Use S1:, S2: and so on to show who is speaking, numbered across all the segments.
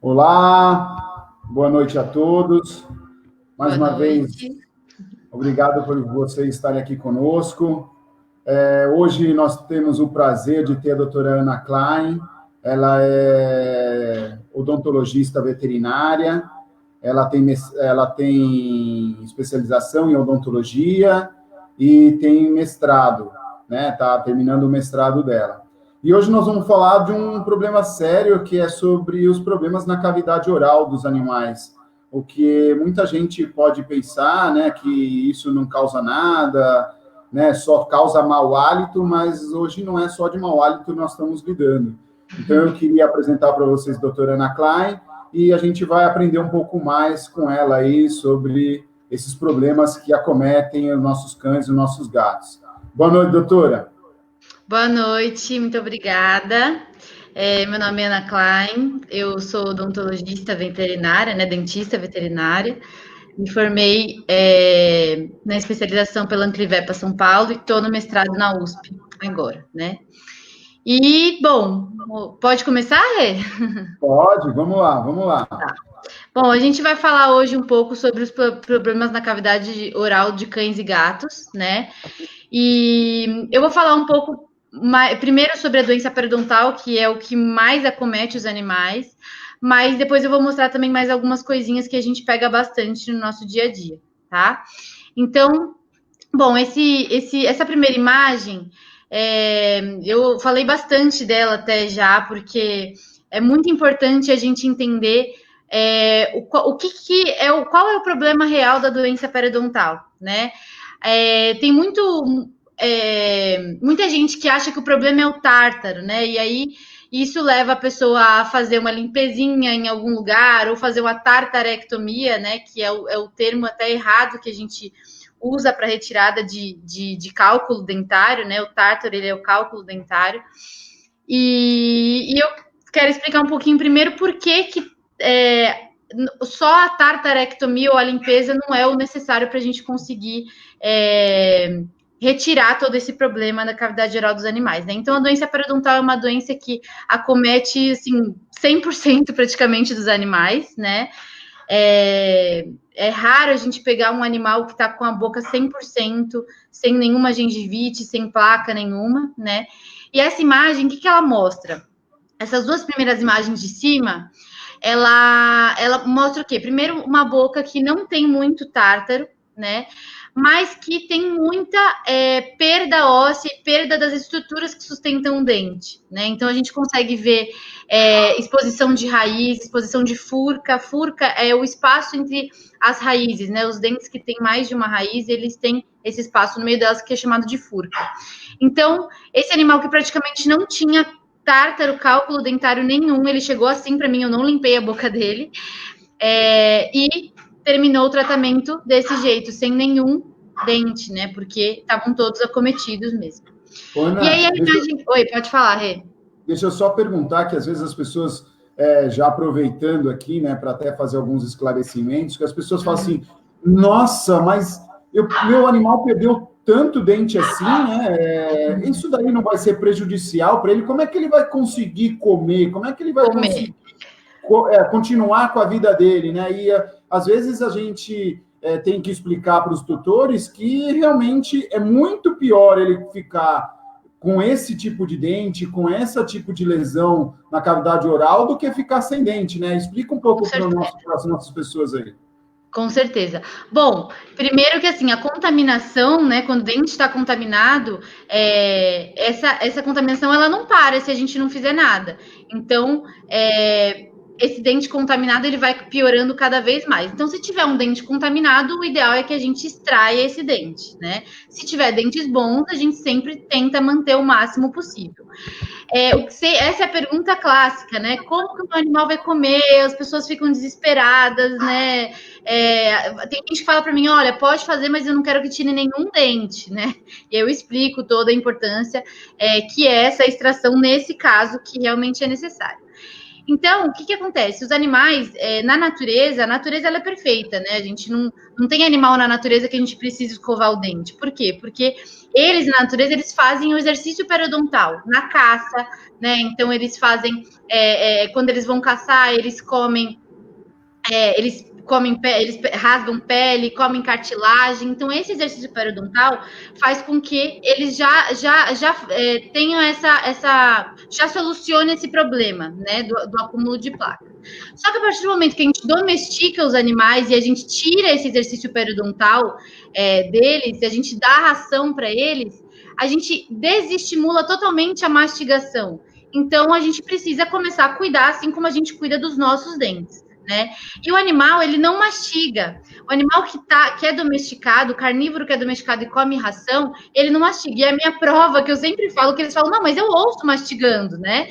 S1: Olá, boa noite a todos. Mais
S2: Boa
S1: uma vez,
S2: noite.
S1: obrigado por vocês estarem aqui conosco. Hoje nós temos o prazer de ter a doutora Ana Klein. Ela é odontologista veterinária, ela tem especialização em odontologia e tem mestrado, né? Está terminando o mestrado dela. E hoje nós vamos falar de um problema sério que é sobre os problemas na cavidade oral dos animais. O que muita gente pode pensar, né, que isso não causa nada, né, só causa mau hálito, mas hoje não é só de mau hálito que nós estamos lidando. Então eu queria apresentar para vocês a doutora Ana Klein e a gente vai aprender um pouco mais com ela aí sobre esses problemas que acometem os nossos cães e os nossos gatos. Boa noite, doutora.
S2: Boa noite, muito obrigada. Meu nome é Ana Klein, eu sou odontologista veterinária, né, dentista veterinária. Me formei na especialização pela Anclivepa São Paulo e estou no mestrado na USP agora, né? E, bom, pode começar, Rê?
S1: Pode, vamos lá.
S2: Tá. Bom, a gente vai falar hoje um pouco sobre os problemas na cavidade oral de cães e gatos, né? E eu vou falar um pouco primeiro sobre a doença periodontal, que é o que mais acomete os animais, mas depois eu vou mostrar também mais algumas coisinhas que a gente pega bastante no nosso dia a dia, tá? Então, bom, essa primeira imagem, eu falei bastante dela até já, porque é muito importante a gente entender qual é o problema real da doença periodontal, né? Tem muita gente que acha que o problema é o tártaro, né? E aí isso leva a pessoa a fazer uma limpezinha em algum lugar ou fazer uma tartarectomia, né? Que é o termo até errado que a gente usa para retirada de cálculo dentário, né? O tártaro, ele é o cálculo dentário. E eu quero explicar um pouquinho primeiro por que só a tartarectomia ou a limpeza não é o necessário para a gente conseguir retirar todo esse problema da cavidade oral dos animais, né? Então, a doença periodontal é uma doença que acomete, assim, 100% praticamente dos animais, né? É raro a gente pegar um animal que está com a boca 100%, sem nenhuma gengivite, sem placa nenhuma, né? E essa imagem, o que ela mostra? Essas duas primeiras imagens de cima, ela mostra o quê? Primeiro, uma boca que não tem muito tártaro, né? Mas que tem muita perda óssea e perda das estruturas que sustentam o dente, né? Então, a gente consegue ver exposição de raiz, exposição de furca. Furca é o espaço entre as raízes, né? Os dentes que têm mais de uma raiz, eles têm esse espaço no meio delas que é chamado de furca. Então, esse animal que praticamente não tinha tártaro, cálculo dentário nenhum, ele chegou assim para mim, eu não limpei a boca dele, e terminou o tratamento desse jeito, sem nenhum dente, né? Porque estavam todos acometidos mesmo.
S1: Ana,
S2: e aí a imagem... Oi, pode falar, Rê.
S1: Deixa eu só perguntar, que às vezes as pessoas, já aproveitando aqui, né, para até fazer alguns esclarecimentos, que as pessoas falam assim, nossa, mas meu animal perdeu tanto dente assim, né? Isso daí não vai ser prejudicial para ele? Como é que ele vai conseguir comer? Como é que ele vai conseguir continuar com a vida dele, né? E às vezes a gente tem que explicar para os tutores que realmente é muito pior ele ficar com esse tipo de dente, com esse tipo de lesão na cavidade oral, do que ficar sem dente, né? Explica um pouco para as nossas pessoas aí.
S2: Com certeza. Bom, primeiro que assim, a contaminação, né, quando o dente está contaminado, essa contaminação ela não para se a gente não fizer nada. Então, esse dente contaminado ele vai piorando cada vez mais. Então, se tiver um dente contaminado, o ideal é que a gente extraia esse dente, né? Se tiver dentes bons, a gente sempre tenta manter o máximo possível. Essa é a pergunta clássica, né? Como que o meu animal vai comer? As pessoas ficam desesperadas, né? Tem gente que fala para mim, olha, pode fazer, mas eu não quero que tire nenhum dente, né? E eu explico toda a importância que é essa extração nesse caso que realmente é necessário. Então, o que acontece? Os animais, na natureza, a natureza ela é perfeita, né? A gente não tem animal na natureza que a gente precisa escovar o dente. Por quê? Porque eles, na natureza, eles fazem o exercício periodontal na caça, né? Então, eles fazem, quando eles vão caçar, eles comem eles rasgam pele, comem cartilagem. Então, esse exercício periodontal faz com que eles já tenham já solucione esse problema, né, do acúmulo de placa. Só que a partir do momento que a gente domestica os animais e a gente tira esse exercício periodontal deles, e a gente dá ração para eles, a gente desestimula totalmente a mastigação. Então, a gente precisa começar a cuidar, assim como a gente cuida dos nossos dentes. Né? E o animal, ele não mastiga. O animal que é domesticado, carnívoro que é domesticado e come ração, ele não mastiga. E é a minha prova, que eu sempre falo, que eles falam, não, mas eu ouço mastigando, né?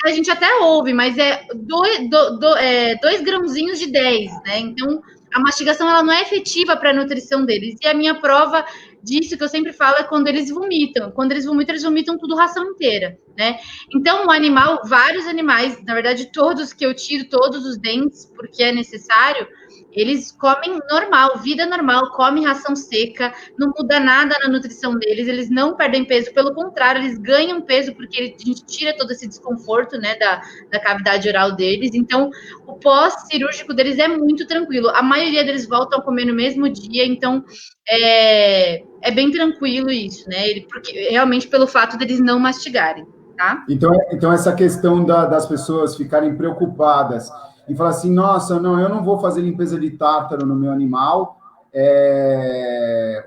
S2: A gente até ouve, mas é 2 grãozinhos de 10, né? Então, a mastigação, ela não é efetiva para a nutrição deles. E a minha prova disso que eu sempre falo é quando eles vomitam. Quando eles vomitam tudo ração inteira, né? Então, o animal, vários animais, na verdade, todos que eu tiro, todos os dentes, porque é necessário, eles comem normal, vida normal, comem ração seca, não muda nada na nutrição deles, eles não perdem peso, pelo contrário, eles ganham peso porque a gente tira todo esse desconforto, né, da cavidade oral deles. Então, o pós-cirúrgico deles é muito tranquilo. A maioria deles voltam a comer no mesmo dia, então é bem tranquilo isso, né? Porque realmente pelo fato deles não mastigarem, tá?
S1: Então essa questão das pessoas ficarem preocupadas e falar assim, nossa, não, eu não vou fazer limpeza de tártaro no meu animal,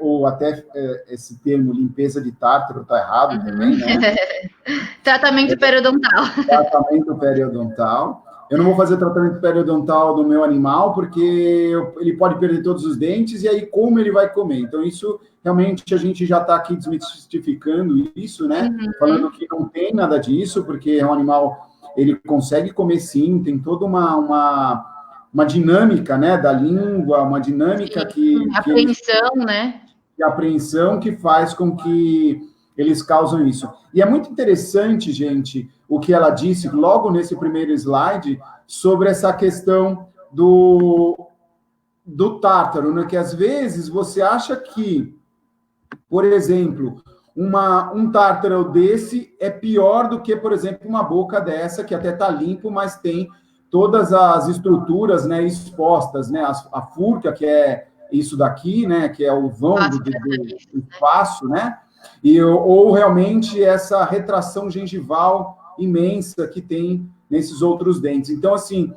S1: ou até esse termo limpeza de tártaro está errado também, né?
S2: Tratamento periodontal.
S1: Tratamento periodontal. Eu não vou fazer tratamento periodontal do meu animal, porque ele pode perder todos os dentes, e aí como ele vai comer? Então, isso, realmente, a gente já está aqui desmistificando isso, né? Falando que não tem nada disso, porque é um animal, ele consegue comer sim, tem toda uma dinâmica, né, da língua, uma dinâmica
S2: apreensão, né?
S1: De apreensão que faz com que eles causam isso. E é muito interessante, gente, o que ela disse logo nesse primeiro slide sobre essa questão do tártaro, né? Que às vezes você acha que, por exemplo, um tártaro desse é pior do que, por exemplo, uma boca dessa, que até está limpo, mas tem todas as estruturas, né, expostas, né? A furca, que é isso daqui, né, que é o vão do espaço, né? Ou realmente essa retração gengival imensa que tem nesses outros dentes. Então, assim,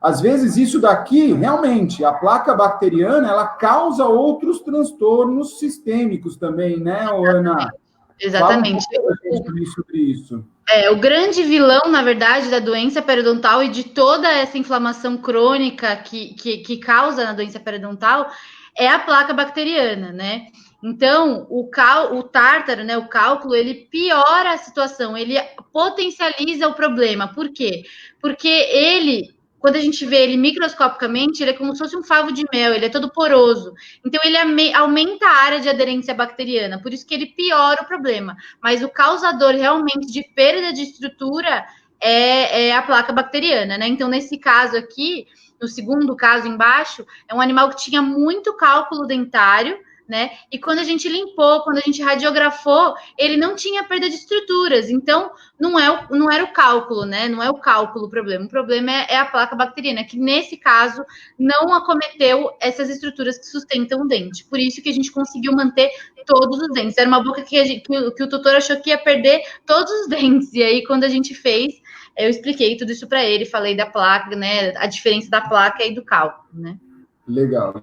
S1: às vezes isso daqui, realmente, a placa bacteriana, ela causa outros transtornos sistêmicos também, né, Ana?
S2: Exatamente.
S1: Fala um pouco sobre isso.
S2: O grande vilão, na verdade, da doença periodontal e de toda essa inflamação crônica que causa na doença periodontal é a placa bacteriana, né? Então, o tártaro, né, o cálculo, ele piora a situação, ele potencializa o problema. Por quê? Porque ele, quando a gente vê ele microscopicamente, ele é como se fosse um favo de mel, ele é todo poroso. Então, ele aumenta a área de aderência bacteriana, por isso que ele piora o problema. Mas o causador realmente de perda de estrutura é a placa bacteriana, né? Então, nesse caso aqui, no segundo caso embaixo, é um animal que tinha muito cálculo dentário, né? E quando a gente limpou, quando a gente radiografou, ele não tinha perda de estruturas. Então, não era o cálculo, né? Não é o cálculo o problema. O problema é a placa bacteriana, que nesse caso não acometeu essas estruturas que sustentam o dente. Por isso que a gente conseguiu manter todos os dentes. Era uma boca que o tutor achou que ia perder todos os dentes. E aí, quando a gente fez, eu expliquei tudo isso para ele, falei da placa, né? A diferença da placa e do cálculo, né?
S1: Legal.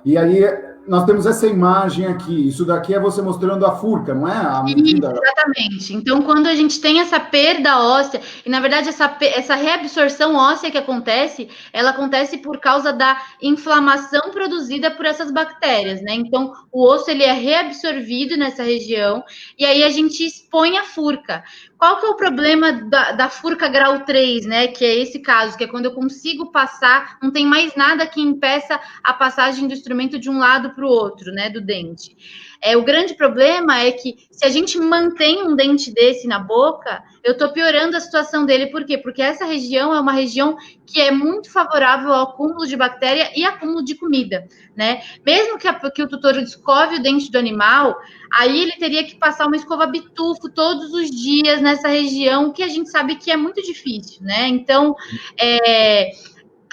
S1: E aí, nós temos essa imagem aqui. Isso daqui é você mostrando a furca, não é?
S2: Isso, exatamente. Então, quando a gente tem essa perda óssea, e na verdade essa reabsorção óssea que acontece, ela acontece por causa da inflamação produzida por essas bactérias, né? Então, o osso ele é reabsorvido nessa região, e aí a gente expõe a furca. Qual que é o problema da furca grau 3, né? Que é esse caso, que é quando eu consigo passar, não tem mais nada que impeça a passagem do instrumento de um lado lado para o outro, né, do dente. O grande problema é que se a gente mantém um dente desse na boca, eu estou piorando a situação dele. Por quê? Porque essa região é uma região que é muito favorável ao acúmulo de bactéria e acúmulo de comida, né? Mesmo que o tutor escove o dente do animal, aí ele teria que passar uma escova bitufo todos os dias nessa região, que a gente sabe que é muito difícil, né? Então,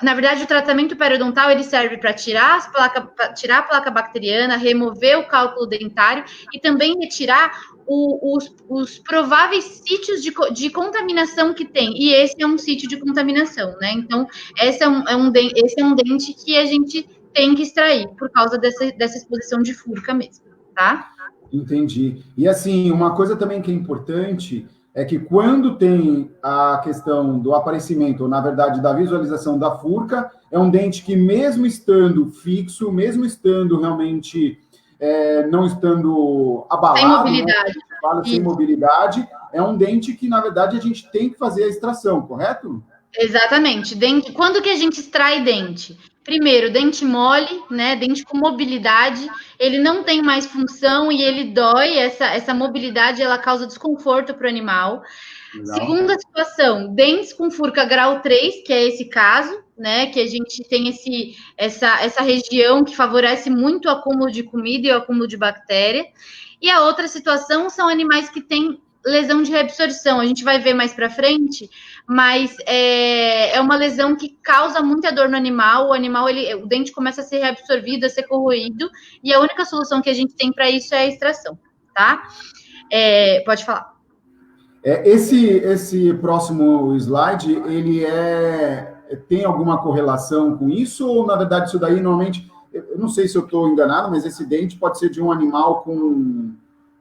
S2: na verdade, o tratamento periodontal ele serve para tirar a placa bacteriana, remover o cálculo dentário e também retirar os prováveis sítios de contaminação que tem. E esse é um sítio de contaminação, né? Então, esse é um dente que a gente tem que extrair por causa dessa exposição de furca mesmo, tá?
S1: Entendi. E assim, uma coisa também que é importante é que quando tem a questão do aparecimento, ou na verdade da visualização da furca, é um dente que mesmo estando fixo, mesmo estando realmente não estando abalado,
S2: sem mobilidade,
S1: né? Sem mobilidade, é um dente que na verdade a gente tem que fazer a extração, correto?
S2: Exatamente. Quando que a gente extrai dente? Primeiro, dente mole, né? Dente com mobilidade, ele não tem mais função e ele dói. Essa mobilidade ela causa desconforto para o animal. Legal. Segunda situação, dentes com furca grau 3, que é esse caso, né? Que a gente tem essa região que favorece muito o acúmulo de comida e o acúmulo de bactéria. E a outra situação são animais que têm lesão de reabsorção. A gente vai ver mais para frente, mas é uma lesão que causa muita dor no animal. O dente começa a ser reabsorvido, a ser corroído, e a única solução que a gente tem para isso é a extração, tá? Pode falar.
S1: Esse próximo slide, ele tem alguma correlação com isso? Ou, na verdade, isso daí, normalmente, eu não sei se eu estou enganado, mas esse dente pode ser de um animal com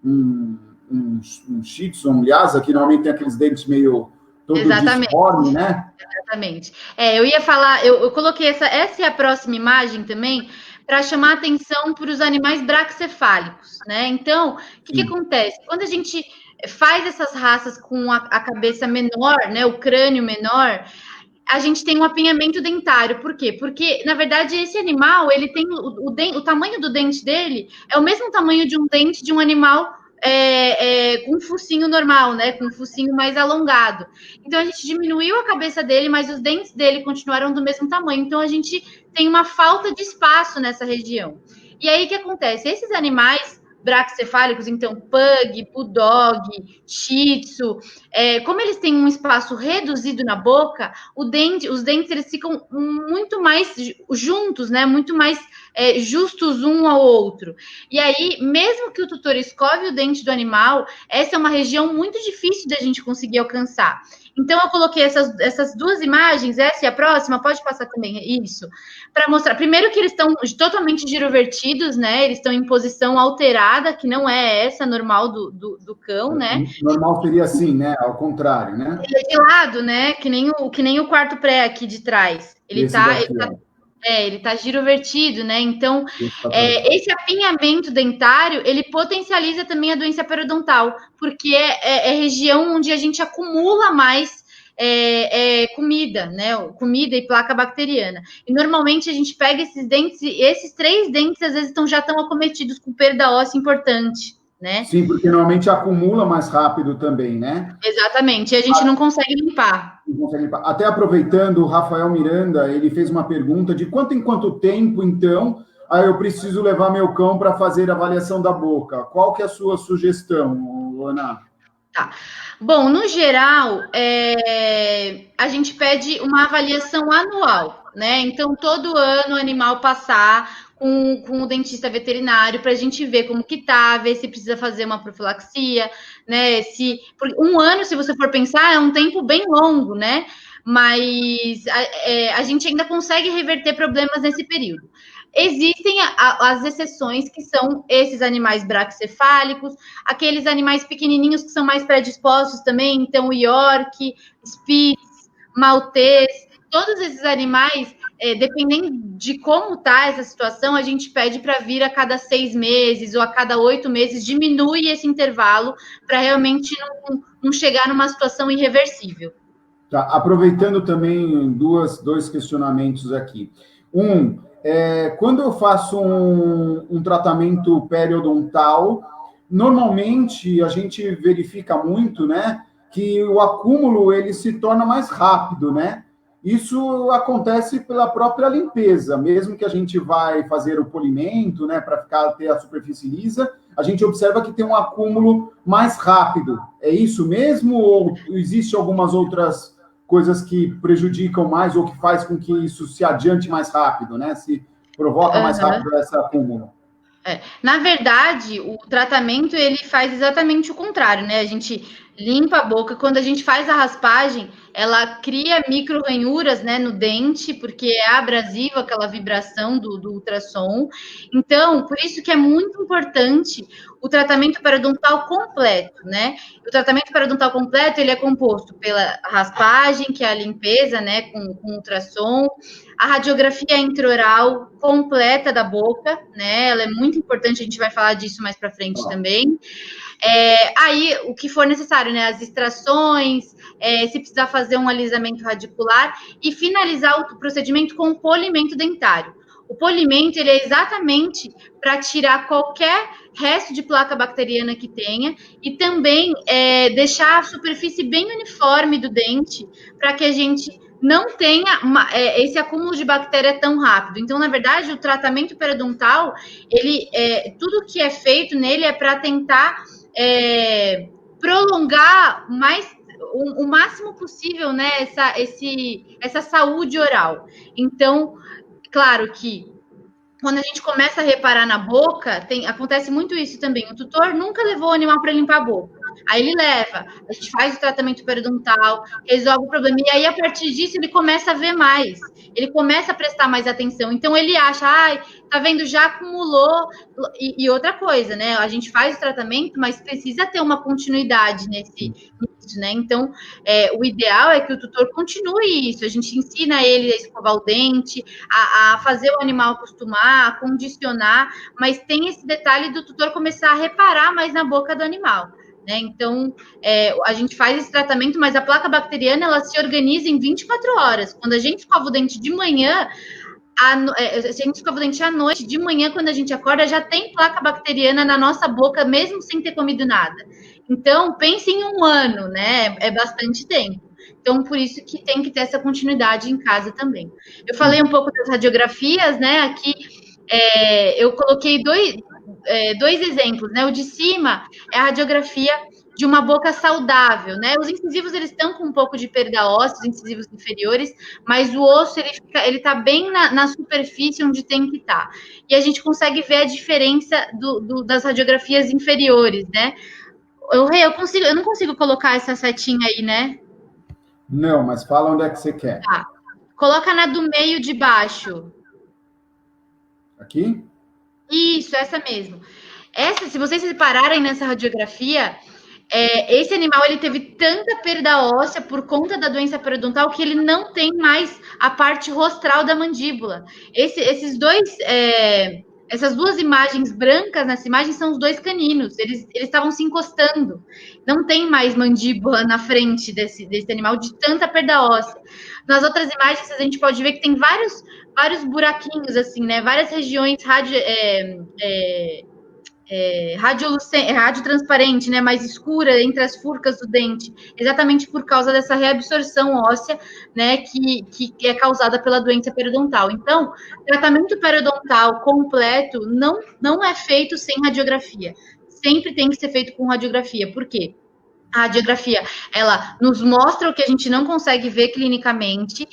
S1: um Shih Tzu, um Lhasa, que normalmente tem aqueles dentes meio todo disforme, né?
S2: Exatamente. Eu ia falar, eu coloquei essa é a próxima imagem também, para chamar atenção para os animais braquicefálicos, né? Então, o que acontece? Quando a gente faz essas raças com a cabeça menor, né, o crânio menor, a gente tem um apinhamento dentário. Por quê? Porque, na verdade, esse animal, ele tem o tamanho do dente dele é o mesmo tamanho de um dente de um animal com um focinho normal, né? Com um focinho mais alongado. Então, a gente diminuiu a cabeça dele, mas os dentes dele continuaram do mesmo tamanho. Então, a gente tem uma falta de espaço nessa região. E aí, o que acontece? Esses animais braquicefálicos, então, pug, bulldog, shih tzu, como eles têm um espaço reduzido na boca, os dentes eles ficam muito mais juntos, né? Muito mais justos um ao outro. E aí, mesmo que o tutor escove o dente do animal, essa é uma região muito difícil da gente conseguir alcançar. Então, eu coloquei essas duas imagens, essa e a próxima, pode passar também isso, para mostrar, primeiro, que eles estão totalmente girovertidos, né? Eles estão em posição alterada, que não é essa normal do cão, né?
S1: Normal seria assim, né? Ao contrário, né?
S2: Ele é de lado, né? Que nem o quarto pré aqui de trás. Ele tá girovertido, né? Então, esse apinhamento dentário, ele potencializa também a doença periodontal, porque é região onde a gente acumula mais comida, né? Comida e placa bacteriana. E normalmente a gente pega esses dentes, e esses 3 dentes às vezes já estão acometidos com perda óssea importante, né?
S1: Sim, porque normalmente acumula mais rápido também, né?
S2: Exatamente, e a gente não consegue limpar.
S1: Até aproveitando, o Rafael Miranda, ele fez uma pergunta de quanto em quanto tempo, então, eu preciso levar meu cão para fazer a avaliação da boca. Qual que é a sua sugestão, Ana?
S2: Tá. Bom, no geral, a gente pede uma avaliação anual, né? Então, todo ano o animal passar com o dentista veterinário para a gente ver como que tá, ver se precisa fazer uma profilaxia, né? Por um ano, se você for pensar, é um tempo bem longo, né? Mas a gente ainda consegue reverter problemas nesse período. Existem as exceções, que são esses animais braquicefálicos, aqueles animais pequenininhos que são mais predispostos também, então York, Spitz, Maltês, todos esses animais, dependendo de como está essa situação, a gente pede para vir a cada 6 meses ou a cada 8 meses, diminui esse intervalo para realmente não chegar numa situação irreversível.
S1: Tá, aproveitando também dois questionamentos aqui. quando eu faço um tratamento periodontal, normalmente a gente verifica muito, né, que o acúmulo ele se torna mais rápido, né? Isso acontece pela própria limpeza, mesmo que a gente vai fazer o polimento, né, para ter a superfície lisa, a gente observa que tem um acúmulo mais rápido. É isso mesmo ou existe algumas outras coisas que prejudicam mais ou que faz com que isso se adiante mais rápido, né? Se provoca mais rápido esse acúmulo?
S2: Na verdade, o tratamento ele faz exatamente o contrário, né? A gente limpa a boca, quando a gente faz a raspagem, ela cria micro ranhuras, né, no dente, porque é abrasiva aquela vibração do ultrassom. Então, por isso que é muito importante o tratamento periodontal completo, né? O tratamento periodontal completo, ele é composto pela raspagem, que é a limpeza, né, com ultrassom, a radiografia intraoral completa da boca, né? Ela é muito importante, a gente vai falar disso mais para frente também. Aí, o que for necessário, né? As extrações, se precisar fazer um alisamento radicular e finalizar o procedimento com o polimento dentário. O polimento, ele é exatamente para tirar qualquer resto de placa bacteriana que tenha e também deixar a superfície bem uniforme do dente para que a gente não tenha esse acúmulo de bactéria tão rápido. Então, na verdade, o tratamento periodontal, tudo que é feito nele é para tentar prolongar o máximo possível, né, essa saúde oral. Então, claro que quando a gente começa a reparar na boca, acontece muito isso também. O tutor nunca levou o animal para limpar a boca. Aí ele leva, a gente faz o tratamento periodontal, resolve o problema, e aí a partir disso ele começa a ver mais, ele começa a prestar mais atenção. Então ele acha, tá vendo, já acumulou. E outra coisa, né? A gente faz o tratamento, mas precisa ter uma continuidade nisso, né? Então, o ideal é que o tutor continue isso. A gente ensina ele a escovar o dente, a fazer o animal acostumar, a condicionar, mas tem esse detalhe do tutor começar a reparar mais na boca do animal. Né? Então, a gente faz esse tratamento, mas a placa bacteriana, ela se organiza em 24 horas. Quando a gente escova o dente de manhã, se a gente escova o dente à noite, de manhã, quando a gente acorda, já tem placa bacteriana na nossa boca, mesmo sem ter comido nada. Então, pense em 1 ano, né? É bastante tempo. Então, por isso que tem que ter essa continuidade em casa também. Eu falei um pouco das radiografias, né? Aqui eu coloquei dois exemplos, né? O de cima é a radiografia de uma boca saudável, né? Os incisivos, eles estão com um pouco de perda óssea, os incisivos inferiores, mas o osso, ele tá bem na superfície onde tem que estar. E a gente consegue ver a diferença das radiografias inferiores, né? Eu não consigo colocar essa setinha aí, né?
S1: Não, mas fala onde é que você quer.
S2: Tá. Coloca na do meio de baixo.
S1: Aqui?
S2: Isso, essa mesmo. Se vocês repararem nessa radiografia, esse animal ele teve tanta perda óssea por conta da doença periodontal que ele não tem mais a parte rostral da mandíbula. Essas duas imagens brancas nessa imagem são os 2 caninos. Eles estavam se encostando. Não tem mais mandíbula na frente desse animal de tanta perda óssea. Nas outras imagens a gente pode ver que tem vários buraquinhos assim, né? Várias regiões radiotransparente, né, mais escura entre as furcas do dente, exatamente por causa dessa reabsorção óssea, né, que é causada pela doença periodontal. Então, tratamento periodontal completo não é feito sem radiografia. Sempre tem que ser feito com radiografia. Por quê? A radiografia, ela nos mostra o que a gente não consegue ver clinicamente.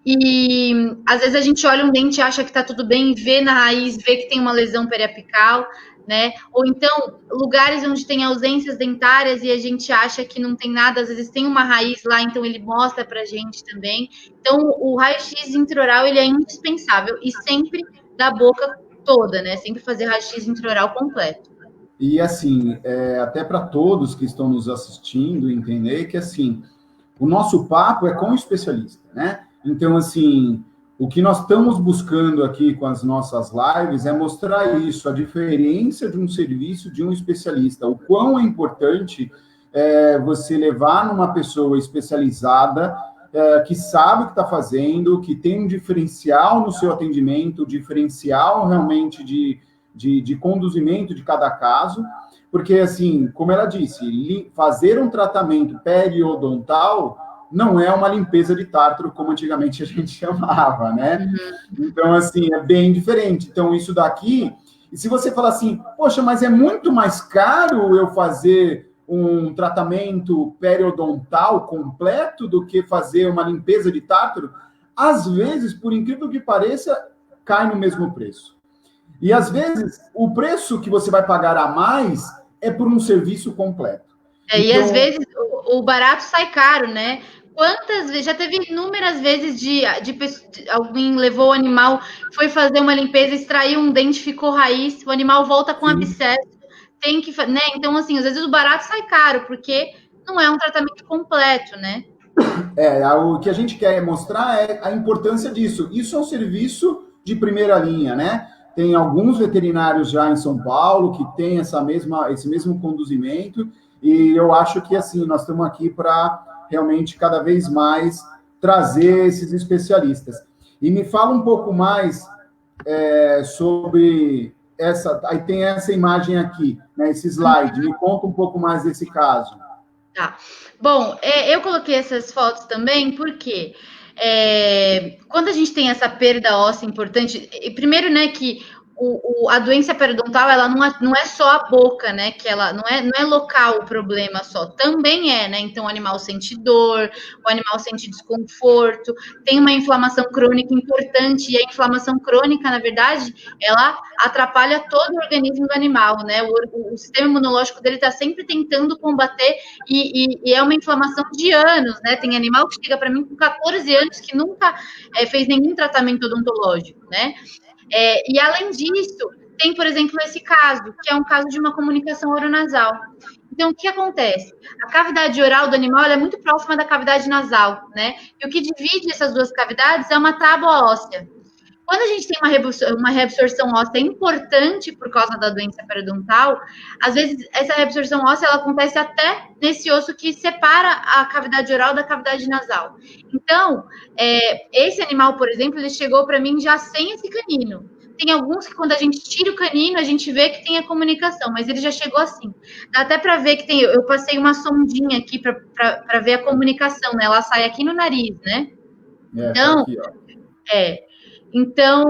S2: E às vezes a gente olha um dente e acha que está tudo bem, vê na raiz, vê que tem uma lesão periapical, né? Ou então, lugares onde tem ausências dentárias e a gente acha que não tem nada, às vezes tem uma raiz lá, então ele mostra pra gente também. Então, o raio-x intraoral, ele é indispensável e sempre da boca toda, né? Sempre fazer raio-x intraoral completo.
S1: E, assim, até para todos que estão nos assistindo, entender que, assim, o nosso papo é com o especialista, né? Então, assim, o que nós estamos buscando aqui com as nossas lives é mostrar isso, a diferença de um serviço de um especialista, o quão é importante você levar numa pessoa especializada que sabe o que está fazendo, que tem um diferencial no seu atendimento, diferencial realmente de conduzimento de cada caso, porque, assim, como ela disse, fazer um tratamento periodontal não é uma limpeza de tártaro, como antigamente a gente chamava, né? Então, assim, é bem diferente. Então, isso daqui... E se você falar assim, poxa, mas é muito mais caro eu fazer um tratamento periodontal completo do que fazer uma limpeza de tártaro, às vezes, por incrível que pareça, cai no mesmo preço. E às vezes, o preço que você vai pagar a mais é por um serviço completo.
S2: E às vezes o barato sai caro, né? Quantas vezes, já teve inúmeras vezes de alguém levou o animal, foi fazer uma limpeza, extraiu um dente, ficou raiz, o animal volta com abscesso, tem que, né? Então, assim, às vezes o barato sai caro, porque não é um tratamento completo, né?
S1: O que a gente quer mostrar é a importância disso. Isso é um serviço de primeira linha, né? Tem alguns veterinários já em São Paulo que têm esse mesmo conduzimento, e eu acho que, assim, nós estamos aqui para realmente cada vez mais trazer esses especialistas. E me fala um pouco mais sobre essa... Aí tem essa imagem aqui, né, esse slide. Me conta um pouco mais desse caso.
S2: Tá. Bom, eu coloquei essas fotos também porque quando a gente tem essa perda óssea importante, primeiro, né, que a doença periodontal, ela não é só a boca, né, que ela não é local o problema só, também né, então o animal sente dor, o animal sente desconforto, tem uma inflamação crônica importante, e a inflamação crônica, na verdade, ela atrapalha todo o organismo do animal, né, o sistema imunológico dele está sempre tentando combater, e é uma inflamação de anos, né, tem animal que chega para mim com 14 anos que nunca fez nenhum tratamento odontológico, né. E além disso, tem, por exemplo, esse caso, que é um caso de uma comunicação oronasal. Então, o que acontece? A cavidade oral do animal é muito próxima da cavidade nasal, né? E o que divide essas duas cavidades é uma tábua óssea. Quando a gente tem uma reabsorção óssea importante por causa da doença periodontal, às vezes essa reabsorção óssea ela acontece até nesse osso que separa a cavidade oral da cavidade nasal. Então, esse animal, por exemplo, ele chegou para mim já sem esse canino. Tem alguns que quando a gente tira o canino, a gente vê que tem a comunicação, mas ele já chegou assim. Dá até para ver que tem, eu passei uma sondinha aqui para ver a comunicação, né? Ela sai aqui no nariz, né? Então,
S1: aqui, ó.
S2: Então,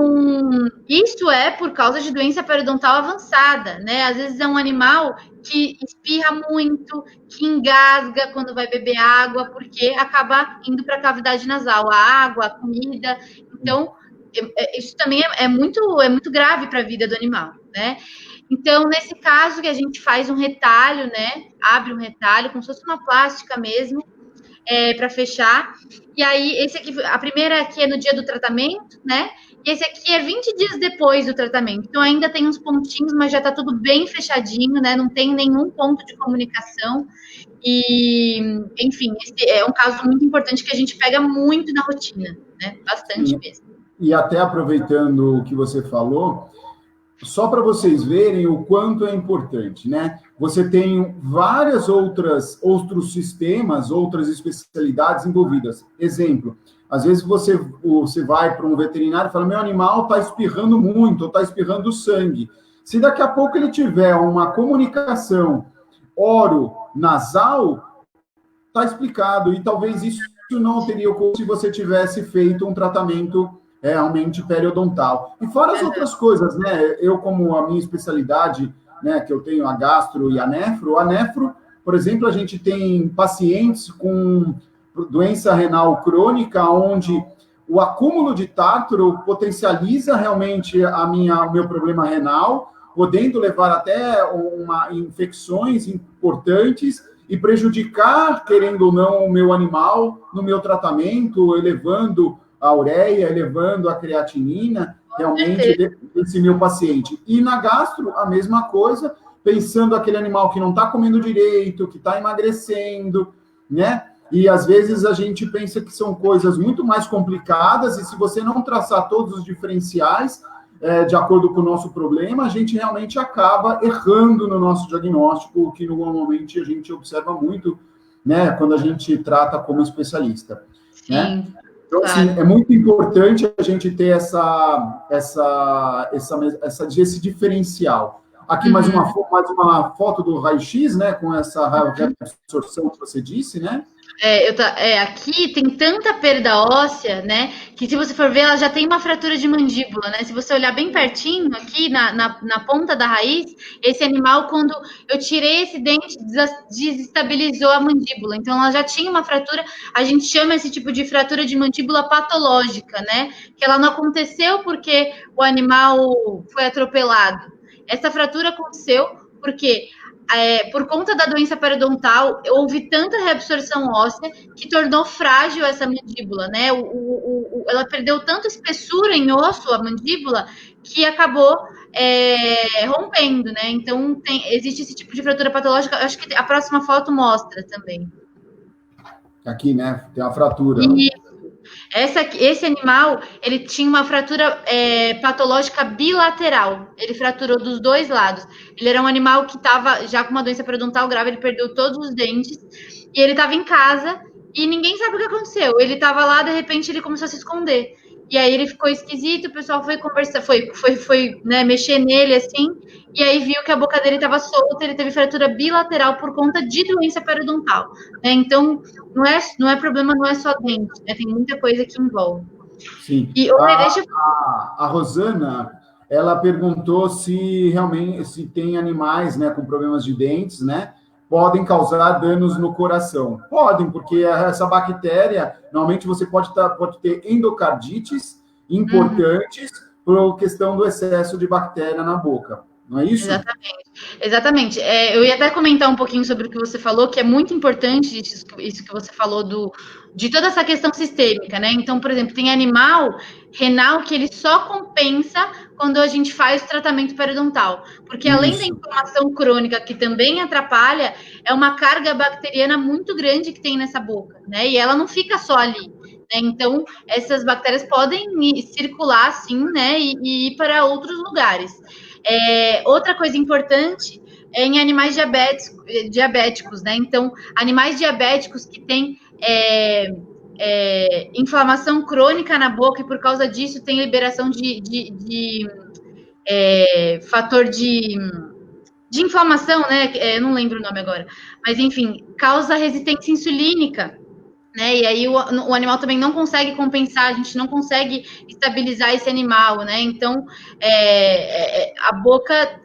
S2: isso é por causa de doença periodontal avançada, né? Às vezes é um animal que espirra muito, que engasga quando vai beber água, porque acaba indo para a cavidade nasal, a água, a comida. Então, isso também é muito grave para a vida do animal, né? Então, nesse caso que a gente faz um retalho, né? Abre um retalho, como se fosse uma plástica mesmo, para fechar. E aí, esse aqui, a primeira aqui é no dia do tratamento, né? E esse aqui é 20 dias depois do tratamento. Então, ainda tem uns pontinhos, mas já tá tudo bem fechadinho, né? Não tem nenhum ponto de comunicação. E, enfim, esse é um caso muito importante que a gente pega muito na rotina, né? Bastante mesmo.
S1: E até aproveitando o que você falou, só para vocês verem o quanto é importante, né? Você tem outros sistemas, outras especialidades envolvidas. Exemplo, às vezes você vai para um veterinário e fala, meu animal está espirrando muito, está espirrando sangue. Se daqui a pouco ele tiver uma comunicação oro-nasal, está explicado. E talvez isso não teria ocorrido se você tivesse feito um tratamento realmente periodontal. E fora as outras coisas, né? Eu, como a minha especialidade, né, que eu tenho a gastro e a nefro, por exemplo, a gente tem pacientes com doença renal crônica, onde o acúmulo de tártaro potencializa realmente o meu problema renal, podendo levar até infecções importantes e prejudicar, querendo ou não, o meu animal no meu tratamento, elevando a ureia, elevando a creatinina, realmente, esse meu paciente. E na gastro, a mesma coisa, pensando aquele animal que não está comendo direito, que está emagrecendo, né? E às vezes a gente pensa que são coisas muito mais complicadas, e se você não traçar todos os diferenciais de acordo com o nosso problema, a gente realmente acaba errando no nosso diagnóstico, o que normalmente a gente observa muito né, quando a gente trata como especialista,
S2: Sim,
S1: né? Então,
S2: claro.
S1: assim, é muito importante a gente ter esse diferencial. Aqui mais uma foto do raio-x, né, com essa reabsorção que você disse, né?
S2: Aqui tem tanta perda óssea, né? Que se você for ver, ela já tem uma fratura de mandíbula, né? Se você olhar bem pertinho, aqui na ponta da raiz, esse animal, quando eu tirei esse dente, desestabilizou a mandíbula. Então, ela já tinha uma fratura, a gente chama esse tipo de fratura de mandíbula patológica, né? Que ela não aconteceu porque o animal foi atropelado. Essa fratura aconteceu porque por conta da doença periodontal, houve tanta reabsorção óssea que tornou frágil essa mandíbula, né? Ela perdeu tanta espessura em osso, a mandíbula, que acabou rompendo, né? Então, existe esse tipo de fratura patológica. Acho que a próxima foto mostra também.
S1: Aqui, né? Tem uma fratura.
S2: E esse animal, ele tinha uma fratura patológica bilateral. Ele fraturou dos dois lados. Ele era um animal que estava já com uma doença periodontal grave, ele perdeu todos os dentes. E ele estava em casa e ninguém sabe o que aconteceu. Ele estava lá, de repente, ele começou a se esconder. E aí ele ficou esquisito, o pessoal foi conversar, foi né, mexer nele, assim, e aí viu que a boca dele estava solta, ele teve fratura bilateral por conta de doença periodontal. Né? Então, não é problema, não é só dente, né? Tem muita coisa que envolve.
S1: Sim.
S2: E
S1: a Rosana, ela perguntou se realmente se tem animais, né, com problemas de dentes, né, podem causar danos no coração. Podem, porque essa bactéria, normalmente você pode ter endocardites importantes por questão do excesso de bactéria na boca. Não é isso?
S2: Exatamente. Eu ia até comentar um pouquinho sobre o que você falou, que é muito importante isso que você falou de toda essa questão sistêmica, né? Então, por exemplo, tem animal renal que ele só compensa quando a gente faz tratamento periodontal. Porque além da inflamação crônica, que também atrapalha, é uma carga bacteriana muito grande que tem nessa boca, né? E ela não fica só ali. Né? Então, essas bactérias podem circular, sim, né? E ir para outros lugares. Outra coisa importante é em animais diabéticos, né? Então, animais diabéticos que têm inflamação crônica na boca e por causa disso tem liberação de fator de inflamação, né? Eu não lembro o nome agora, mas enfim, causa resistência insulínica. Né? E aí o animal também não consegue compensar, a gente não consegue estabilizar esse animal, né? Então a boca,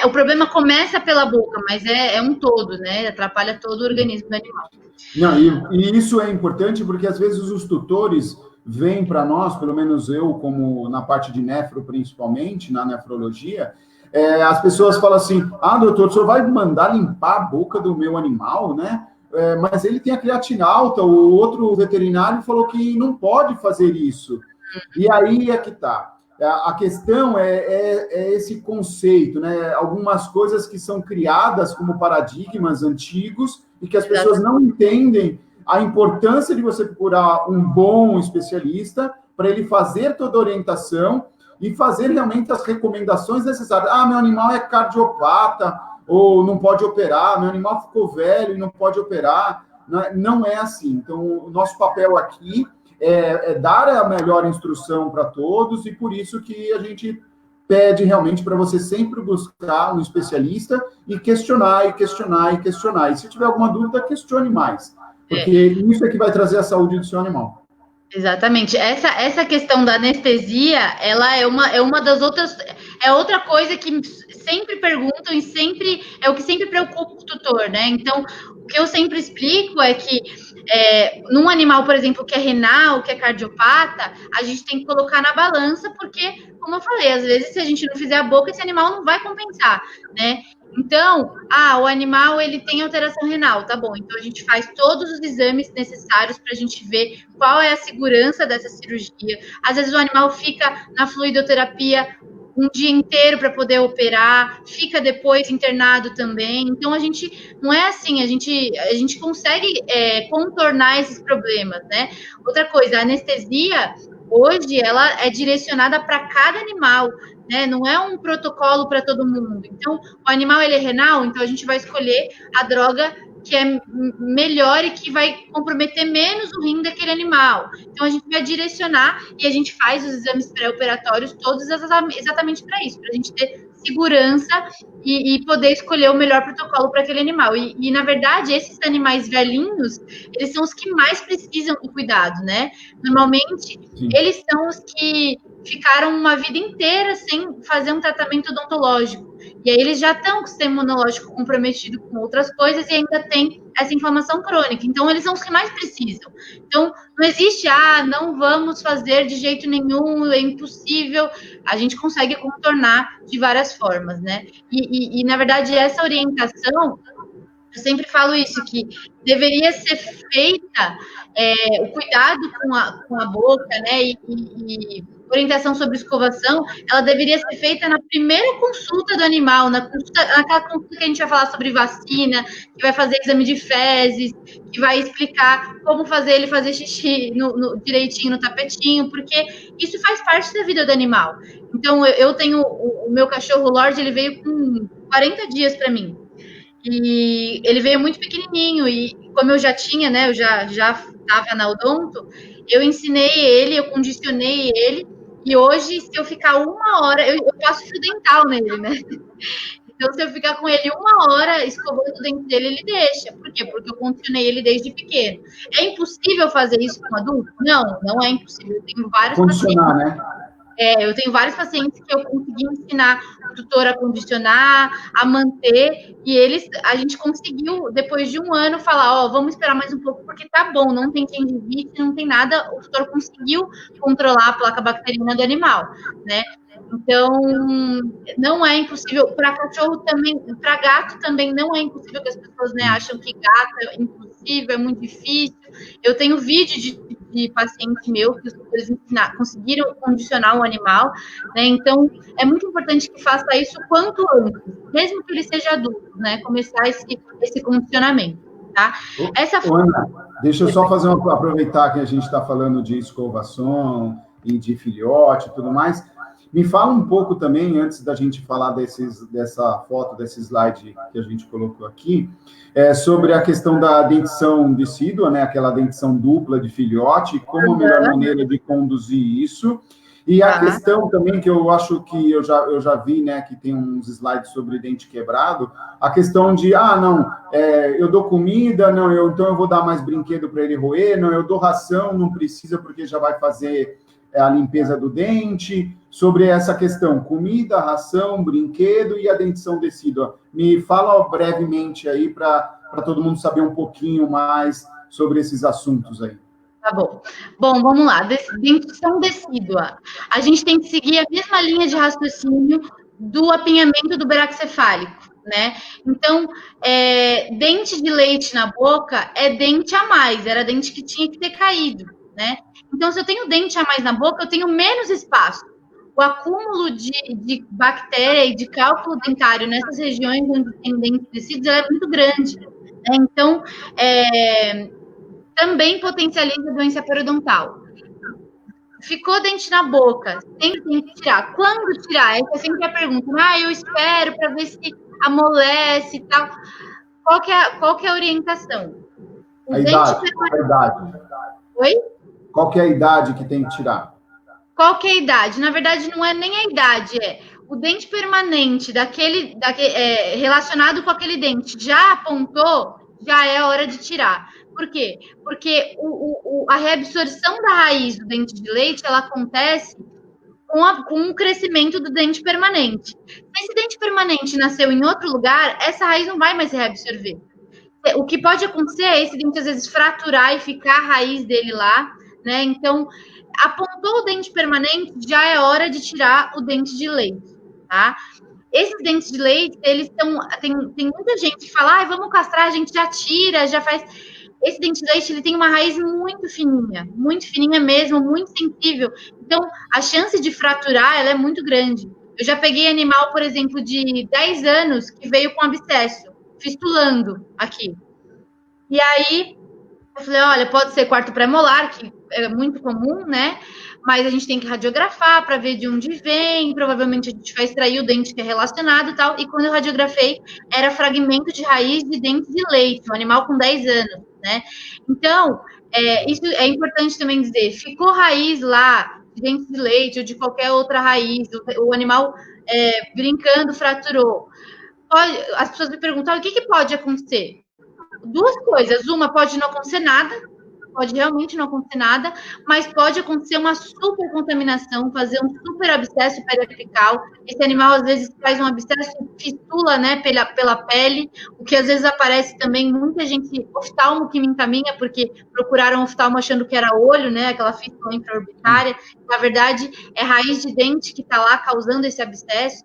S2: o problema começa pela boca, mas é um todo, né? Atrapalha todo o organismo do animal.
S1: Não, e isso é importante porque às vezes os tutores vêm para nós, pelo menos eu, como na parte de nefro principalmente, na nefrologia, as pessoas falam assim, doutor, o senhor vai mandar limpar a boca do meu animal, né? Mas ele tem a creatina alta, o outro veterinário falou que não pode fazer isso. E aí é que está. A questão é esse conceito, né? Algumas coisas que são criadas como paradigmas antigos e que as pessoas não entendem a importância de você procurar um bom especialista para ele fazer toda a orientação e fazer realmente as recomendações necessárias. Meu animal é cardiopata, ou não pode operar, meu animal ficou velho e não pode operar. Não é assim. Então, o nosso papel aqui é dar a melhor instrução para todos, e por isso que a gente pede realmente para você sempre buscar um especialista e questionar, e questionar, e questionar. E se tiver alguma dúvida, questione mais, porque isso é que vai trazer a saúde do seu animal.
S2: Exatamente. Essa questão da anestesia, ela é uma das outras, é outra coisa que sempre perguntam e sempre é o que sempre preocupa o tutor, né? Então, o que eu sempre explico é que num animal, por exemplo, que é renal, que é cardiopata, a gente tem que colocar na balança, porque, como eu falei, às vezes se a gente não fizer a boca, esse animal não vai compensar, né? Então, o animal ele tem alteração renal, tá bom? Então a gente faz todos os exames necessários para a gente ver qual é a segurança dessa cirurgia. Às vezes o animal fica na fluidoterapia um dia inteiro para poder operar, fica depois internado também. Então a gente não é assim, a gente consegue contornar esses problemas, né? Outra coisa, a anestesia hoje ela é direcionada para cada animal. Né? Não é um protocolo para todo mundo. Então, o animal ele é renal, então a gente vai escolher a droga que é melhor e que vai comprometer menos o rim daquele animal. Então, a gente vai direcionar e a gente faz os exames pré-operatórios todos exatamente para isso, para a gente ter segurança e poder escolher o melhor protocolo para aquele animal. E, na verdade, esses animais velhinhos, eles são os que mais precisam do cuidado, né? Normalmente,
S1: Sim.
S2: eles são os que ficaram uma vida inteira sem fazer um tratamento odontológico. E aí eles já estão com o sistema imunológico comprometido com outras coisas e ainda tem essa inflamação crônica. Então, eles são os que mais precisam. Então, não existe, não vamos fazer de jeito nenhum, é impossível. A gente consegue contornar de várias formas, né? E na verdade, essa orientação, eu sempre falo isso, que deveria ser feita o cuidado com a boca, né? E orientação sobre escovação, ela deveria ser feita na primeira consulta do animal, naquela consulta que a gente vai falar sobre vacina, que vai fazer exame de fezes, que vai explicar como fazer ele fazer xixi direitinho no tapetinho, porque isso faz parte da vida do animal. Então, eu tenho o meu cachorro, o Lorde, ele veio com 40 dias para mim. E ele veio muito pequenininho, e como eu já tinha, né, eu já estava na odonto, eu ensinei ele, eu condicionei ele, e hoje, se eu ficar 1 hora, eu passo fio dental nele, né? Então, se eu ficar com ele 1 hora escovando o dente dele, ele deixa. Por quê? Porque eu condicionei ele desde pequeno. É impossível fazer isso com adulto? Não, não é impossível. Eu tenho vários
S1: Condicionar, né?
S2: Eu tenho vários pacientes que eu consegui ensinar o tutor a condicionar, a manter, e a gente conseguiu, depois de 1 ano, falar, vamos esperar mais um pouco, porque tá bom, não tem tendinite, não tem nada, o tutor conseguiu controlar a placa bacteriana do animal, né? Então, não é impossível, para cachorro também, para gato também não é impossível, que as pessoas, né, acham que gato é impossível, é muito difícil. Eu tenho vídeo de paciente meu que os tutores conseguiram condicionar o animal, né? Então, é muito importante que faça isso quanto antes, mesmo que ele seja adulto, né? Começar esse condicionamento, tá?
S1: Ana, deixa eu só aproveitar que a gente está falando de escovação e de filhote e tudo mais. Me fala um pouco também, antes da gente falar dessa foto, desse slide que a gente colocou aqui, sobre a questão da dentição decídua, né? Aquela dentição dupla de filhote, como a melhor maneira de conduzir isso. E a questão também, que eu acho que eu já vi, né, que tem uns slides sobre dente quebrado, a questão de, eu dou comida, então eu vou dar mais brinquedo para ele roer, eu dou ração, não precisa porque já vai fazer a limpeza do dente. Sobre essa questão, comida, ração, brinquedo e a dentição decídua. Me fala brevemente aí para todo mundo saber um pouquinho mais sobre esses assuntos aí.
S2: Tá bom. Bom, vamos lá. Dentição decídua. A gente tem que seguir a mesma linha de raciocínio do apinhamento do braquicefálico, né? Então, dente de leite na boca é dente a mais, era dente que tinha que ter caído, né? Então, se eu tenho dente a mais na boca, eu tenho menos espaço. O acúmulo de bactéria e de cálculo dentário nessas regiões onde tem dentes tecidos é muito grande, né? Então, também potencializa a doença periodontal. Ficou dente na boca, tem que tirar. Quando tirar? Essa é sempre a pergunta. Eu espero para ver se amolece e tal. Qual que é a orientação?
S1: A idade.
S2: Oi?
S1: Qual que é a idade que tem que tirar?
S2: Qual que é a idade? Na verdade, não é nem a idade, o dente permanente relacionado com aquele dente já apontou, já é hora de tirar. Por quê? Porque a reabsorção da raiz do dente de leite, ela acontece com o crescimento do dente permanente. Se esse dente permanente nasceu em outro lugar, essa raiz não vai mais se reabsorver. O que pode acontecer é esse dente, às vezes, fraturar e ficar a raiz dele lá, né? Então, apontou o dente permanente, já é hora de tirar o dente de leite, tá? Esses dentes de leite, eles estão... Tem muita gente que fala, vamos castrar, a gente já tira, já faz... Esse dente de leite, ele tem uma raiz muito fininha mesmo, muito sensível. Então, a chance de fraturar, ela é muito grande. Eu já peguei animal, por exemplo, de 10 anos, que veio com abscesso, fistulando aqui. E aí, Eu falei, olha, pode ser quarto pré-molar, que é muito comum, né? Mas a gente tem que radiografar para ver de onde vem, provavelmente a gente vai extrair o dente que é relacionado e tal. E quando eu radiografei, era fragmento de raiz de dentes de leite, um animal com 10 anos, né? Então, isso é importante também dizer, ficou raiz lá, de dentes de leite ou de qualquer outra raiz, o animal brincando fraturou. As pessoas me perguntam, o que pode acontecer? Duas coisas, uma pode não acontecer nada, pode realmente não acontecer nada, mas pode acontecer uma super contaminação, fazer um super abscesso periapical. Esse animal às vezes faz um abscesso, fistula, né, pela pele, o que às vezes aparece também, muita gente, oftalmo que me encaminha, porque procuraram oftalmo achando que era olho, né, aquela fístula infraorbitária, na verdade é raiz de dente que está lá causando esse abscesso,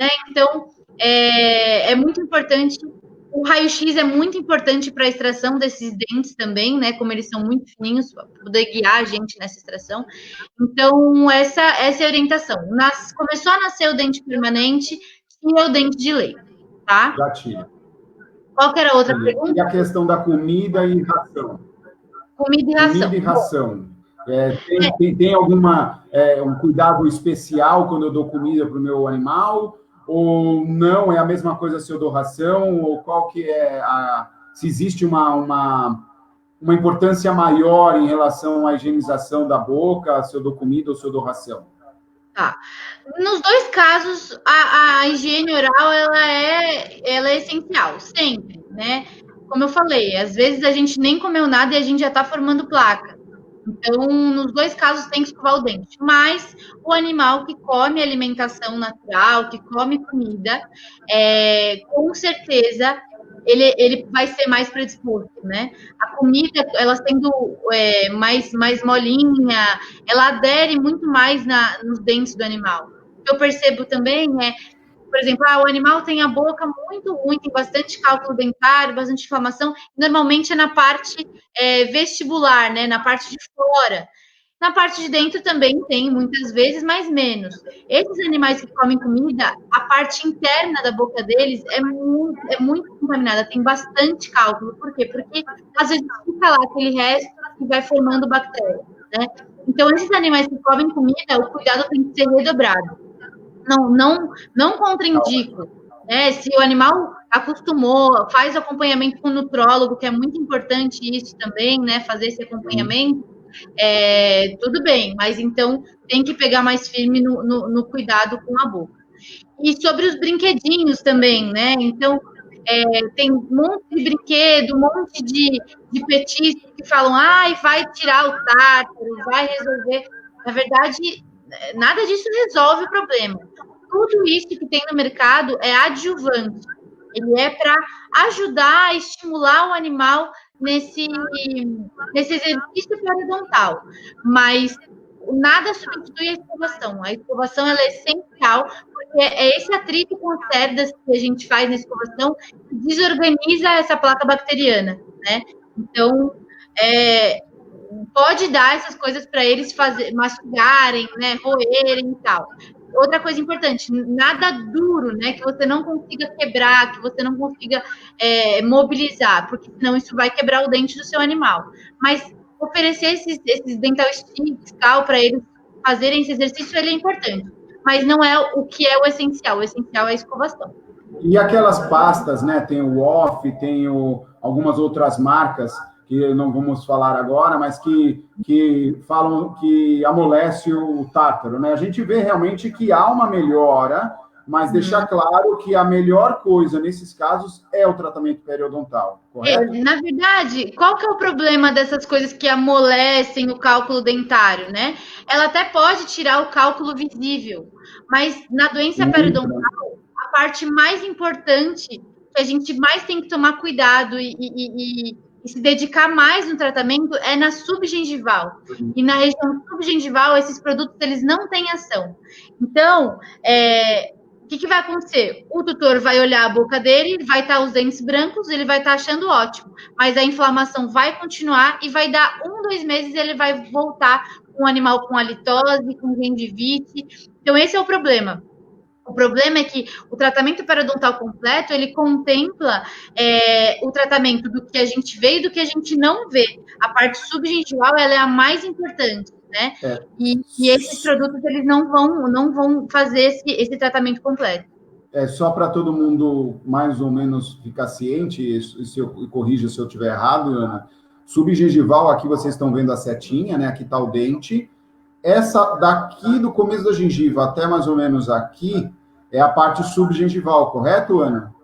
S2: né, então é muito importante. O raio-x é muito importante para a extração desses dentes também, né? Como eles são muito fininhos, para poder guiar a gente nessa extração. Então, essa é a orientação. Começou a nascer o dente permanente e o dente de leite, tá?
S1: Gatilho.
S2: Qual que era a outra pergunta?
S1: E a questão da comida e ração?
S2: Comida e ração.
S1: Comida e ração. Tem alguma um cuidado especial quando eu dou comida para o meu animal? Ou não, é a mesma coisa se eu dou ração? Ou qual que é se existe uma importância maior em relação à higienização da boca, se eu dou comida ou se eu dou ração?
S2: Tá. Nos dois casos, a higiene oral ela é essencial, sempre, né? Como eu falei, às vezes a gente nem comeu nada e a gente já está formando placa. Então, nos dois casos tem que escovar o dente. Mas o animal que come alimentação natural, que come comida, com certeza ele vai ser mais predisposto, né? A comida, ela sendo mais molinha, ela adere muito mais nos dentes do animal. O que eu percebo também por exemplo, o animal tem a boca muito ruim, tem bastante cálculo dentário, bastante inflamação, normalmente é na parte vestibular, né, na parte de fora. Na parte de dentro também tem, muitas vezes, mas menos. Esses animais que comem comida, a parte interna da boca deles é muito contaminada, tem bastante cálculo. Por quê? Porque às vezes fica lá aquele resto que vai formando bactéria, né? Então, esses animais que comem comida, o cuidado tem que ser redobrado. Não contraindico. Né? Se o animal acostumou, faz acompanhamento com o nutrólogo, que é muito importante isso também, né? Fazer esse acompanhamento, tudo bem, mas então tem que pegar mais firme no cuidado com a boca. E sobre os brinquedinhos também, né? Então, tem um monte de brinquedo, um monte de petisco que falam, vai tirar o tártaro, vai resolver. Na verdade, nada disso resolve o problema. Tudo isso que tem no mercado é adjuvante. Ele é para ajudar a estimular o animal nesse exercício periodontal. Mas nada substitui a escovação. A escovação ela é essencial, porque é esse atrito com as cerdas que a gente faz na escovação que desorganiza essa placa bacteriana, né? Então, pode dar essas coisas para eles mastigarem, né, roerem e tal. Outra coisa importante, nada duro, né, que você não consiga quebrar, que você não consiga mobilizar, porque senão isso vai quebrar o dente do seu animal. Mas oferecer esses dental sticks, tal, para eles fazerem esse exercício, ele é importante. Mas não é o que é o essencial é a escovação.
S1: E aquelas pastas, né, tem o Off, tem algumas outras marcas, que não vamos falar agora, mas que falam que amolece o tártaro, né? A gente vê realmente que há uma melhora, mas deixar claro que a melhor coisa nesses casos é o tratamento periodontal, correto?
S2: Na verdade, qual que é o problema dessas coisas que amolecem o cálculo dentário, né? Ela até pode tirar o cálculo visível, mas na doença periodontal, a parte mais importante, que a gente mais tem que tomar cuidado e se dedicar mais no tratamento é na subgengival. E na região subgengival, esses produtos eles não têm ação. Então, o que vai acontecer? O tutor vai olhar a boca dele, vai estar os dentes brancos, ele vai estar achando ótimo, mas a inflamação vai continuar e vai dar 2 meses ele vai voltar com o animal com halitose, com gengivite. Então, esse é o problema. O problema é que o tratamento periodontal completo, ele contempla o tratamento do que a gente vê e do que a gente não vê. A parte subgengival, ela é a mais importante, né?
S1: É,
S2: E esses produtos, eles não vão fazer esse tratamento completo.
S1: só para todo mundo mais ou menos ficar ciente, e corrija se eu estiver errado, Ana. Subgengival, aqui vocês estão vendo a setinha, né? Aqui está o dente. Essa daqui do começo da gengiva até mais ou menos aqui é a parte subgengival, correto, Ana?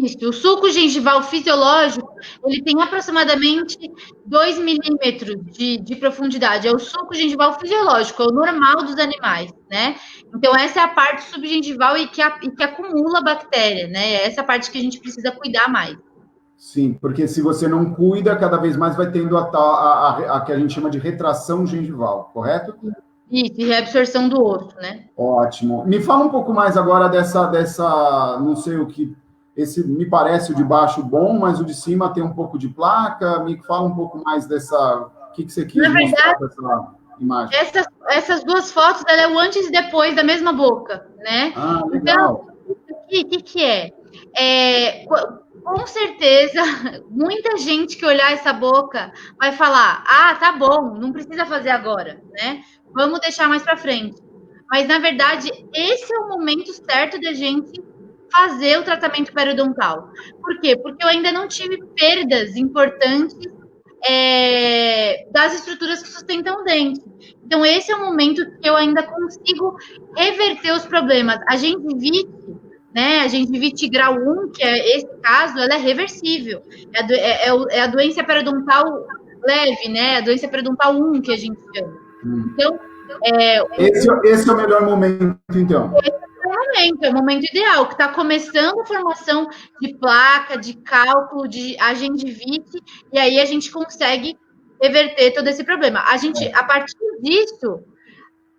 S2: Isso. O suco gengival fisiológico, ele tem aproximadamente 2 milímetros de profundidade. É o suco gengival fisiológico, é o normal dos animais, né? Então, essa é a parte subgengival e que acumula bactéria, né? Essa é a parte que a gente precisa cuidar mais.
S1: Sim, porque se você não cuida, cada vez mais vai tendo a que a gente chama de retração gengival, correto?
S2: Isso, e reabsorção do osso, né?
S1: Ótimo. Me fala um pouco mais agora não sei o que, esse me parece o de baixo bom, mas o de cima tem um pouco de placa. Me fala um pouco mais o que você quis mostrar com essa imagem.
S2: Essas duas fotos, ela é o antes e depois da mesma boca, né?
S1: Ah, legal.
S2: Então, o que é? Com certeza, muita gente que olhar essa boca vai falar: ah, tá bom, não precisa fazer agora, né? Vamos deixar mais para frente. Mas, na verdade, esse é o momento certo da gente fazer o tratamento periodontal. Por quê? Porque eu ainda não tive perdas importantes das estruturas que sustentam o dente. Então, esse é o momento que eu ainda consigo reverter os problemas. A gengivite, né? A gengivite grau 1, que é esse caso, ela é reversível. É a doença periodontal leve, né? A doença periodontal 1, que a gente chama. Então,
S1: esse é o melhor momento, então.
S2: É o momento ideal, que está começando a formação de placa, de cálculo, de gengivite, e aí a gente consegue reverter todo esse problema. A partir disso,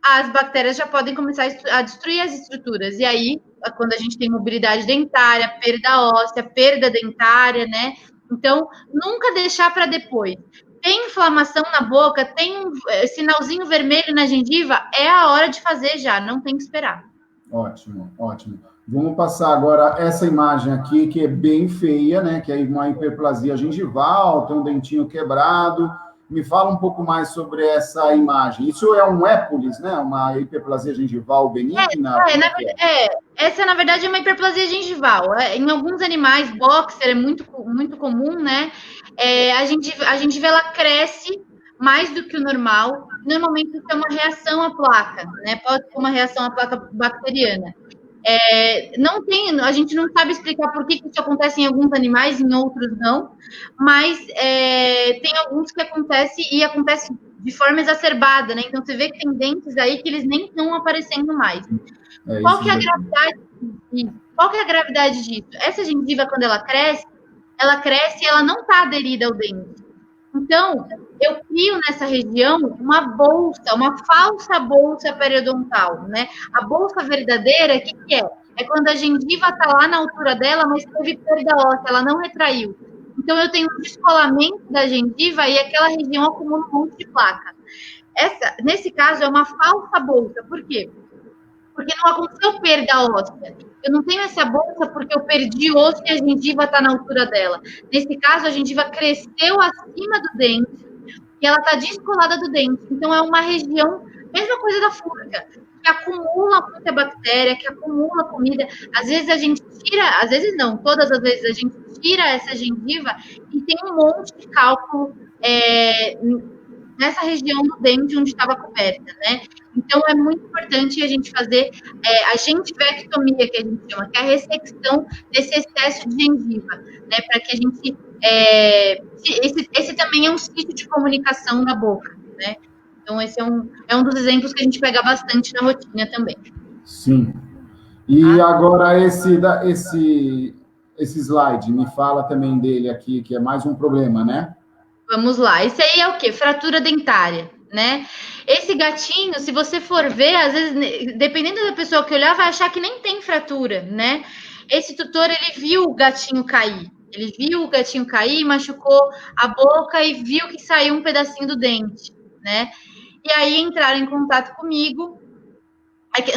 S2: as bactérias já podem começar a destruir as estruturas. E aí, quando a gente tem mobilidade dentária, perda óssea, perda dentária, né? Então, nunca deixar para depois. Tem inflamação na boca, tem um sinalzinho vermelho na gengiva, é a hora de fazer já, não tem que esperar.
S1: Ótimo, ótimo. Vamos passar agora essa imagem aqui, que é bem feia, né? Que é uma hiperplasia gengival, tem um dentinho quebrado. Me fala um pouco mais sobre essa imagem. Isso é um épolis, né? Uma hiperplasia gengival benigna?
S2: Essa, na verdade, é uma hiperplasia gengival. Em alguns animais, boxer é muito, muito comum, né? A gengiva, ela cresce mais do que o normal. Normalmente, isso é uma reação à placa, né? Pode ser uma reação à placa bacteriana. A gente não sabe explicar por que isso acontece em alguns animais, em outros não, mas tem alguns que acontece e acontece de forma exacerbada, né? Então você vê que tem dentes aí que eles nem estão aparecendo mais. Qual que é a gravidade disso? Essa gengiva, quando ela cresce e ela não está aderida ao dente. Então, eu crio nessa região uma bolsa, uma falsa bolsa periodontal, né? A bolsa verdadeira, o que é? É quando a gengiva está lá na altura dela, mas teve perda óssea, ela não retraiu. Então, eu tenho um descolamento da gengiva e aquela região acumula um monte de placa. Nesse caso, é uma falsa bolsa. Por quê? Porque não aconteceu perda óssea. Eu não tenho essa bolsa porque eu perdi o osso e a gengiva está na altura dela. Nesse caso, a gengiva cresceu acima do dente e ela está descolada do dente. Então, é uma região, mesma coisa da furca, que acumula muita bactéria, que acumula comida. Às vezes a gente tira, às vezes não, todas as vezes a gente tira essa gengiva e tem um monte de cálculo nessa região do dente onde estava coberta, né? Então, é muito importante a gente fazer a gentivectomia, que a gente chama, que é a ressecção desse excesso de gengiva, né? Para que a gente... esse também é um sítio de comunicação da boca, né? Então, esse é um dos exemplos que a gente pega bastante na rotina também.
S1: Sim. E agora, esse slide, me fala também dele aqui, que é mais um problema, né?
S2: Vamos lá. Esse aí é o quê? Fratura dentária, né? Esse gatinho, se você for ver, às vezes, dependendo da pessoa que olhar, vai achar que nem tem fratura, né? Esse tutor, ele viu o gatinho cair. Ele viu o gatinho cair, machucou a boca e viu que saiu um pedacinho do dente, né? E aí entraram em contato comigo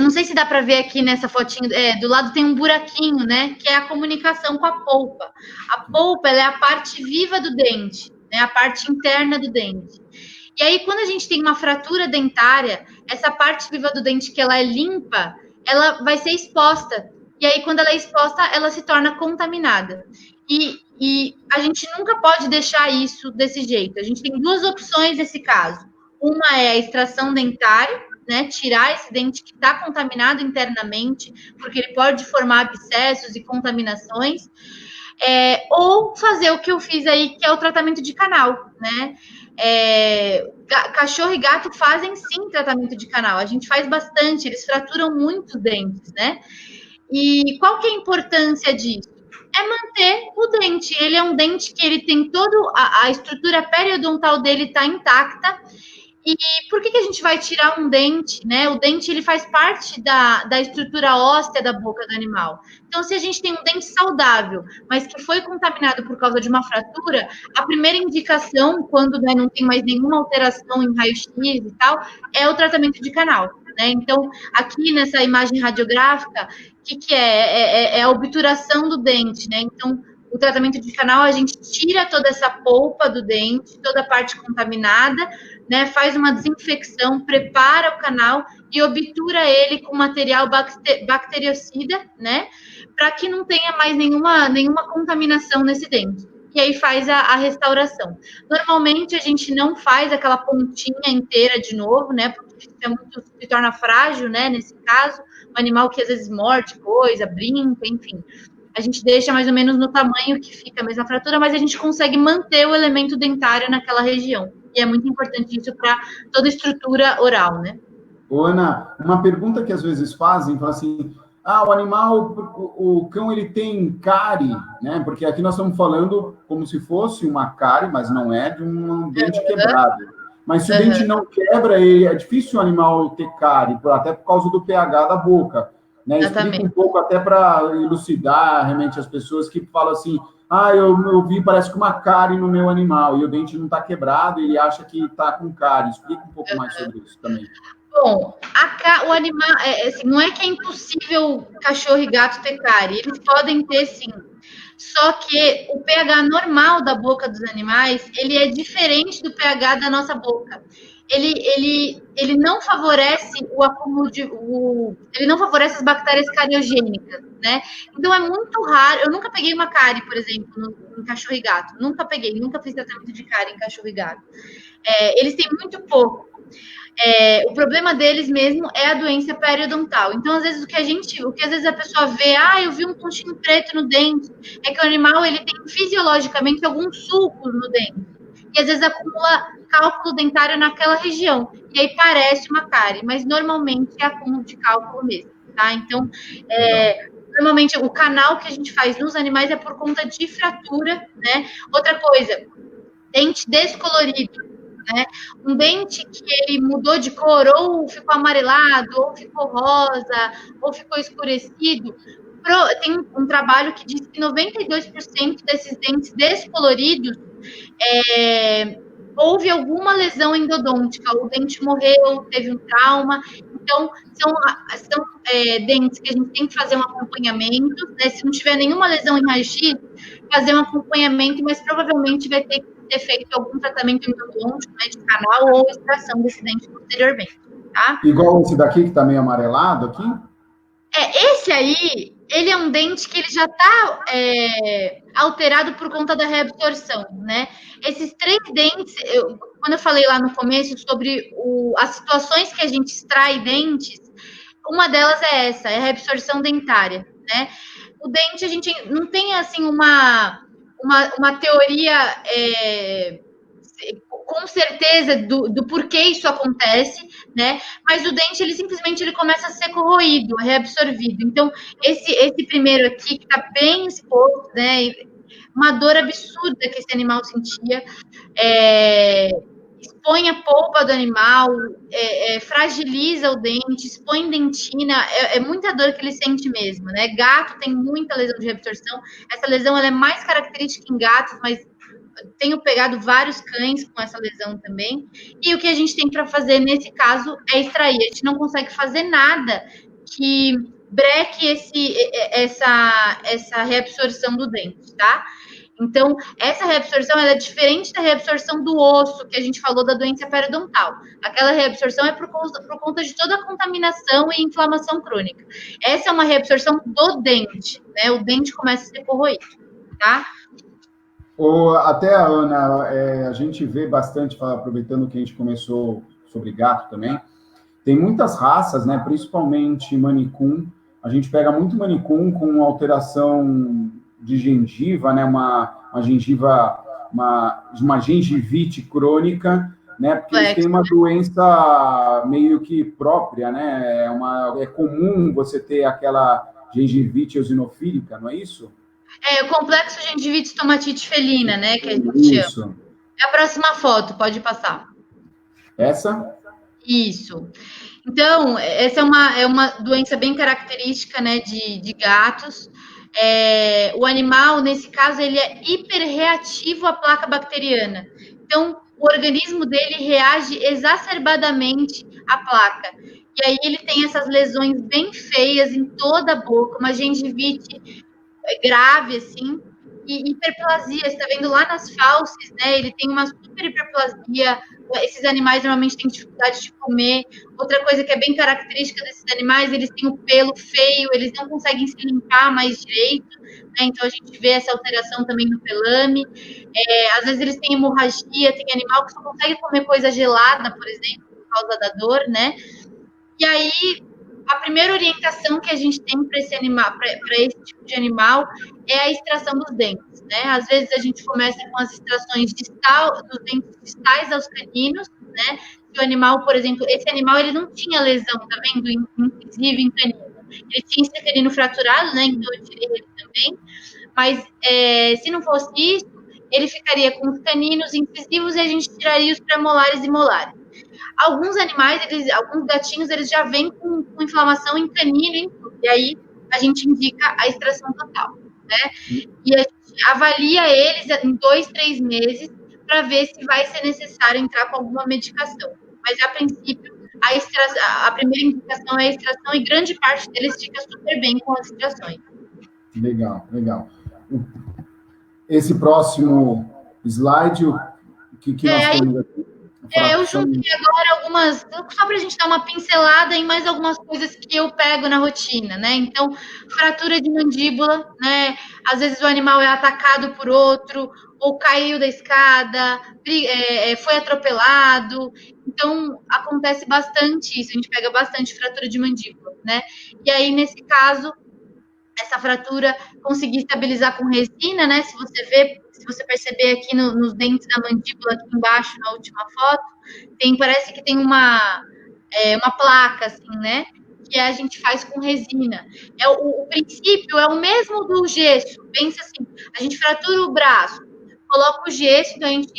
S2: não sei se dá para ver aqui nessa fotinho, do lado tem um buraquinho, né, que é a comunicação com a polpa. A polpa, ela é a parte viva do dente, né, a parte interna do dente. E aí, quando a gente tem uma fratura dentária, essa parte viva do dente que ela é limpa, ela vai ser exposta. E aí, quando ela é exposta, ela se torna contaminada. E a gente nunca pode deixar isso desse jeito. A gente tem duas opções nesse caso. Uma é a extração dentária, né, tirar esse dente que está contaminado internamente, porque ele pode formar abscessos e contaminações, ou fazer o que eu fiz aí, que é o tratamento de canal, né? Cachorro e gato fazem sim tratamento de canal, a gente faz bastante, eles fraturam muitos dentes, né? E qual que é a importância disso? É manter o dente. Ele é um dente que ele tem toda a estrutura periodontal dele está intacta. E por que a gente vai tirar um dente, né? O dente, ele faz parte da estrutura óssea da boca do animal. Então, se a gente tem um dente saudável, mas que foi contaminado por causa de uma fratura, a primeira indicação, quando, né, não tem mais nenhuma alteração em raio-x e tal, é o tratamento de canal, né? Então, aqui nessa imagem radiográfica, o que é? É a obturação do dente, né? Então, o tratamento de canal, a gente tira toda essa polpa do dente, toda a parte contaminada, né, faz uma desinfecção, prepara o canal e obtura ele com material bactericida, né, para que não tenha mais nenhuma contaminação nesse dente. E aí faz a restauração. Normalmente a gente não faz aquela pontinha inteira de novo, né, porque se torna frágil, né, nesse caso, um animal que às vezes morde coisa, brinca, enfim. A gente deixa mais ou menos no tamanho que fica a mesma fratura, mas a gente consegue manter o elemento dentário naquela região. E é muito importante isso para toda a estrutura oral, né?
S1: Ô, Ana, uma pergunta que às vezes fazem, falam assim, o animal, o cão, ele tem cárie, né? Porque aqui nós estamos falando como se fosse uma cárie, mas não é, de um dente quebrado. Mas se o dente não quebra, é difícil o animal ter cárie, até por causa do pH da boca. Né? Explica um pouco até para elucidar realmente as pessoas que falam assim, eu vi, parece que uma cárie no meu animal, e o dente não está quebrado, e ele acha que está com cárie. Explica um pouco mais sobre isso também.
S2: Bom, o animal, assim, não é que é impossível cachorro e gato ter cárie, eles podem ter sim. Só que o pH normal da boca dos animais, ele é diferente do pH da nossa boca. Ele não favorece o acúmulo ele não favorece as bactérias cariogênicas, né? Então é muito raro. Eu nunca peguei uma cárie, por exemplo, em cachorro e gato. Nunca fiz tratamento de cárie em cachorro e gato. Eles têm muito pouco. O problema deles mesmo é a doença periodontal. Então, às vezes, o que às vezes a pessoa vê, eu vi um pontinho preto no dente, é que o animal ele tem fisiologicamente alguns sulcos no dente. E às vezes acumula cálculo dentário naquela região. E aí parece uma cárie, mas normalmente é acúmulo de cálculo mesmo, tá? Então, normalmente o canal que a gente faz nos animais é por conta de fratura, né? Outra coisa, dente descolorido. Né? Um dente que ele mudou de cor, ou ficou amarelado, ou ficou rosa, ou ficou escurecido. Tem um trabalho que diz que 92% desses dentes descoloridos houve alguma lesão endodôntica, o dente morreu, teve um trauma. Então, são dentes que a gente tem que fazer um acompanhamento, né? Se não tiver nenhuma lesão em raio-x, fazer um acompanhamento, mas provavelmente vai ter feito algum tratamento endodôntico, né, de canal ou extração desse dente posteriormente, tá?
S1: Igual esse daqui que tá meio amarelado aqui?
S2: Esse aí, ele é um dente que ele já tá alterado por conta da reabsorção, né? Esses 3 dentes, quando eu falei lá no começo sobre as situações que a gente extrai dentes, uma delas é essa, é a reabsorção dentária, né? O dente, a gente não tem, assim, uma teoria com certeza do porquê isso acontece, né? Mas o dente, ele simplesmente começa a ser corroído, reabsorvido. Então, esse primeiro aqui, que tá bem exposto, né? Uma dor absurda que esse animal sentia, expõe a polpa do animal, fragiliza o dente, expõe dentina, é muita dor que ele sente mesmo, né? Gato tem muita lesão de reabsorção, essa lesão ela é mais característica em gatos, mas tenho pegado vários cães com essa lesão também, e o que a gente tem para fazer nesse caso é extrair. A gente não consegue fazer nada que breque essa reabsorção do dente, tá? Então, essa reabsorção ela é diferente da reabsorção do osso, que a gente falou da doença periodontal. Aquela reabsorção é por conta de toda a contaminação e inflamação crônica. Essa é uma reabsorção do dente, né? O dente começa a ser corroído, tá?
S1: Até a Ana, a gente vê bastante, aproveitando que a gente começou sobre gato também, tem muitas raças, né? Principalmente Maine Coon. A gente pega muito Maine Coon com alteração de gengiva, né? Uma gengiva, uma gengivite crônica, né? Porque eles têm uma doença meio que própria, né? É comum você ter aquela gengivite eosinofílica, não é isso?
S2: É o complexo gengivite estomatite felina, né? Que a gente chama. É a próxima foto, pode passar.
S1: Essa?
S2: Isso. Então, essa é uma doença bem característica, né, de gatos. O animal, nesse caso, ele é hiperreativo à placa bacteriana. Então, o organismo dele reage exacerbadamente à placa. E aí ele tem essas lesões bem feias em toda a boca, uma gengivite grave, assim, e hiperplasia. Você está vendo lá nas fauces, né? Ele tem uma super hiperplasia. Esses animais normalmente têm dificuldade de comer. Outra coisa que é bem característica desses animais, eles têm o pelo feio, eles não conseguem se limpar mais direito, né? Então a gente vê essa alteração também no pelame. Às vezes eles têm hemorragia, tem animal que só consegue comer coisa gelada, por exemplo, por causa da dor, né? E aí, a primeira orientação que a gente tem para esse animal, para esse tipo de animal, é a extração dos dentes, né? Às vezes a gente começa com as extrações dos dentes distais aos caninos, né? Se o animal, por exemplo, esse animal ele não tinha lesão, tá vendo? Incisiva em canino. Ele tinha esse canino fraturado, né? Então eu tirei ele também. Mas se não fosse isso, ele ficaria com os caninos incisivos e a gente tiraria os premolares e molares. Alguns animais, alguns gatinhos, eles já vêm com inflamação em canino, em tudo. E aí a gente indica a extração total, né? E a gente avalia eles em 2, 3 meses para ver se vai ser necessário entrar com alguma medicação. Mas, a princípio, a primeira indicação é a extração e grande parte deles fica super bem com as extrações.
S1: Legal, legal. Esse próximo slide, o que nós temos aqui?
S2: Eu juntei agora algumas, só para a gente dar uma pincelada em mais algumas coisas que eu pego na rotina, né? Então, fratura de mandíbula, né? Às vezes o animal é atacado por outro, ou caiu da escada, foi atropelado. Então, acontece bastante isso, a gente pega bastante fratura de mandíbula, né? E aí, nesse caso, essa fratura conseguir estabilizar com resina, né? Se você perceber aqui nos dentes da mandíbula, aqui embaixo, na última foto, parece que tem uma placa, assim, né? Que a gente faz com resina. O princípio é o mesmo do gesso. Pensa assim, a gente fratura o braço, coloca o gesso, então a gente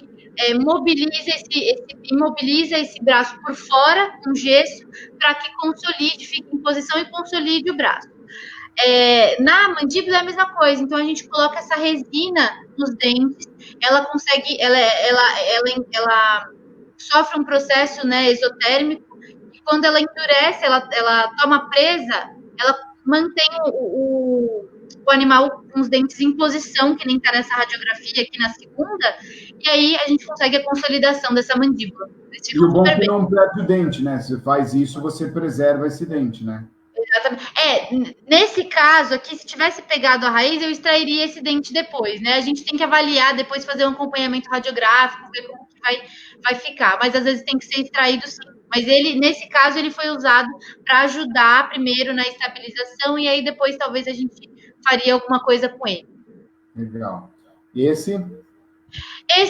S2: imobiliza esse braço por fora com gesso para que consolide, fique em posição e consolide o braço. Na mandíbula é a mesma coisa, então a gente coloca essa resina nos dentes, ela consegue, ela sofre um processo, né, exotérmico, e quando ela endurece, ela toma presa, ela mantém o animal com os dentes em posição, que nem está nessa radiografia aqui na segunda, e aí a gente consegue a consolidação dessa mandíbula.
S1: E o bom é que não perde o dente, né? Se faz isso, você preserva esse dente, né?
S2: Exatamente. Nesse caso aqui, se tivesse pegado a raiz, eu extrairia esse dente depois, né? A gente tem que avaliar, depois fazer um acompanhamento radiográfico, ver como que vai ficar. Mas às vezes tem que ser extraído sim. Mas nesse caso, ele foi usado para ajudar primeiro na estabilização e aí depois talvez a gente faria alguma coisa com ele.
S1: Legal. E esse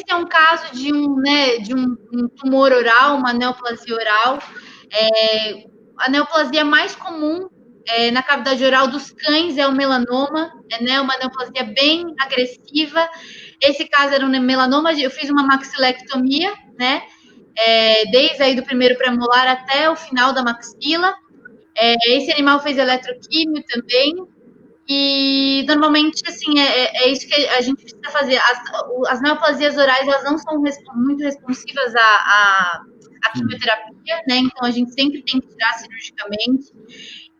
S2: é um caso de um tumor oral, uma neoplasia oral. A neoplasia mais comum na cavidade oral dos cães é o melanoma, né? Uma neoplasia bem agressiva. Esse caso era um melanoma, eu fiz uma maxilectomia, né? Desde aí do primeiro premolar até o final da maxila. Esse animal fez eletroquímio também. E normalmente, assim, é isso que a gente precisa fazer. As neoplasias orais, elas não são muito responsivas à quimioterapia, né? Então a gente sempre tem que tirar cirurgicamente.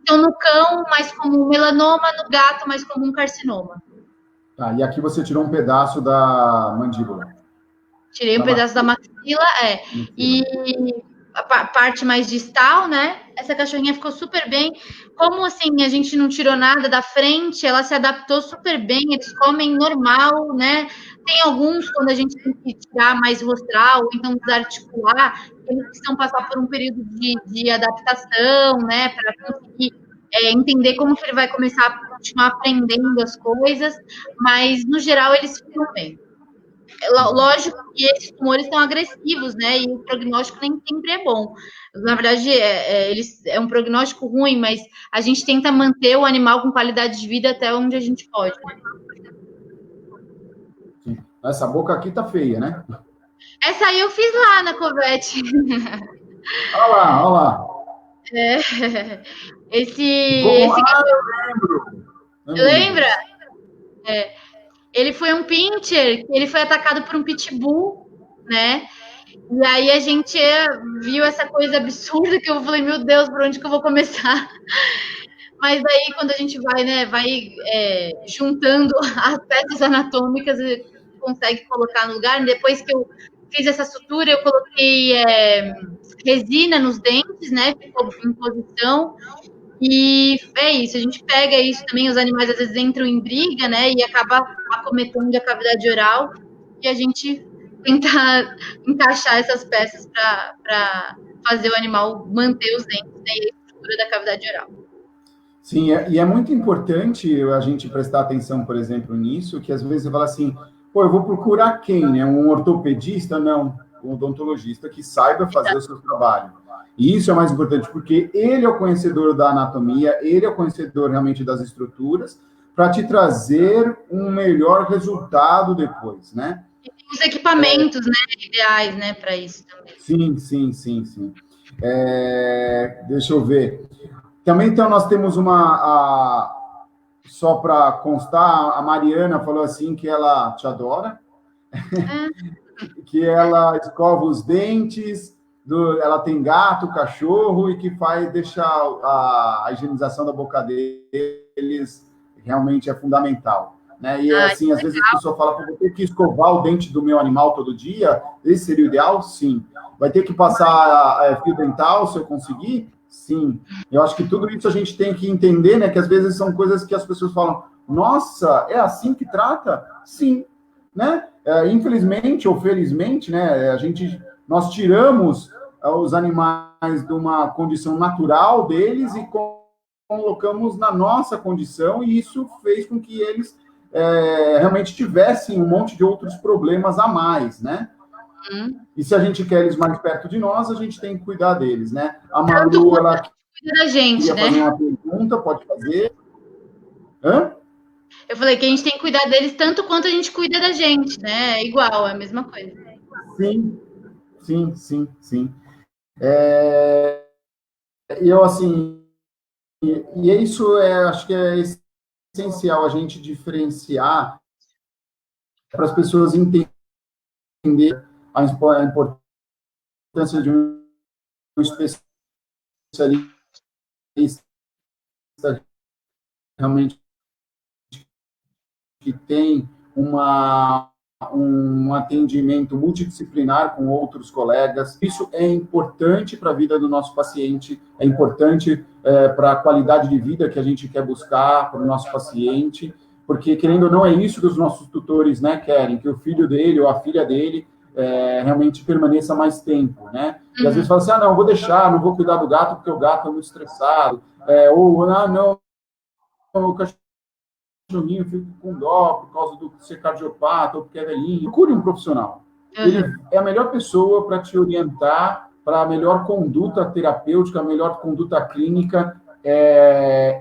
S2: Então, no cão, mais comum melanoma, no gato, mais comum carcinoma.
S1: Tá, e aqui você tirou um pedaço da mandíbula.
S2: Tirei um pedaço da maxila, e a parte mais distal, né? Essa cachorrinha ficou super bem. Como assim, a gente não tirou nada da frente, ela se adaptou super bem, eles comem normal, né? Tem alguns, quando a gente tem que tirar mais rostral, ou então desarticular, eles precisam passar por um período de adaptação, né? Para conseguir entender como que ele vai começar a continuar aprendendo as coisas, mas no geral eles ficam bem. Lógico que esses tumores são agressivos, né? E o prognóstico nem sempre é bom. Na verdade, é um prognóstico ruim, mas a gente tenta manter o animal com qualidade de vida até onde a gente pode.
S1: Sim. Essa boca aqui tá feia, né?
S2: Essa aí eu fiz lá na Covete.
S1: Olha lá, olha lá.
S2: Esse
S1: eu lembro.
S2: Lembra? Ele foi um pincher, ele foi atacado por um pitbull, né? E aí a gente viu essa coisa absurda que eu falei, meu Deus, por onde que eu vou começar? Mas daí, quando a gente vai, né, juntando as peças anatômicas, consegue colocar no lugar. Depois que eu fiz essa sutura, eu coloquei resina nos dentes, né, ficou em posição. E é isso, a gente pega isso também, os animais às vezes entram em briga, né, e acaba acometendo a cavidade oral, e a gente tenta encaixar essas peças para fazer o animal manter os dentes, né, e a estrutura da cavidade oral.
S1: Sim, e é muito importante a gente prestar atenção, por exemplo, nisso, que às vezes você fala assim, pô, eu vou procurar quem, né? Um ortopedista? Não, um odontologista que saiba fazer o seu trabalho. E isso é o mais importante, porque ele é o conhecedor da anatomia, ele é o conhecedor realmente das estruturas, para te trazer um melhor resultado depois, né?
S2: E tem os equipamentos, né, ideais, né, para isso também.
S1: Sim. Deixa eu ver. Também, então, nós temos só para constar, a Mariana falou assim que ela te adora, que ela escova os dentes, ela tem gato, cachorro, e que deixa a higienização da boca deles realmente é fundamental. Né? E assim, às vezes a pessoa fala, vou ter que escovar o dente do meu animal todo dia, esse seria o ideal? Sim. Vai ter que passar fio dental se eu conseguir? Sim. Eu acho que tudo isso a gente tem que entender, né? Que às vezes são coisas que as pessoas falam, nossa, é assim que trata? Sim. Né? Infelizmente ou felizmente, né? Nós tiramos os animais de uma condição natural deles e colocamos na nossa condição, e isso fez com que eles realmente tivessem um monte de outros problemas a mais, né? E se a gente quer eles mais perto de nós, a gente tem que cuidar deles, né? A Malu, ela
S2: cuida da gente,
S1: queria fazer uma pergunta, pode fazer. Hã?
S2: Eu falei que a gente tem que cuidar deles tanto quanto a gente cuida da gente, né? É igual, é a mesma coisa.
S1: Sim. Eu, assim, e isso acho que é essencial a gente diferenciar para as pessoas entenderem a importância de um especialista realmente que tem um atendimento multidisciplinar com outros colegas. Isso é importante para a vida do nosso paciente, é importante para a qualidade de vida que a gente quer buscar para o nosso paciente, porque, querendo ou não, é isso que os nossos tutores, né, querem, que o filho dele ou a filha dele realmente permaneça mais tempo, né? E às vezes fala assim, não, vou deixar, não vou cuidar do gato porque o gato é muito estressado, ou, não, o cachorrinho, fico com dó por causa do ser cardiopata ou porque é velhinho. Procure um profissional. Ele é a melhor pessoa para te orientar para a melhor conduta terapêutica, a melhor conduta clínica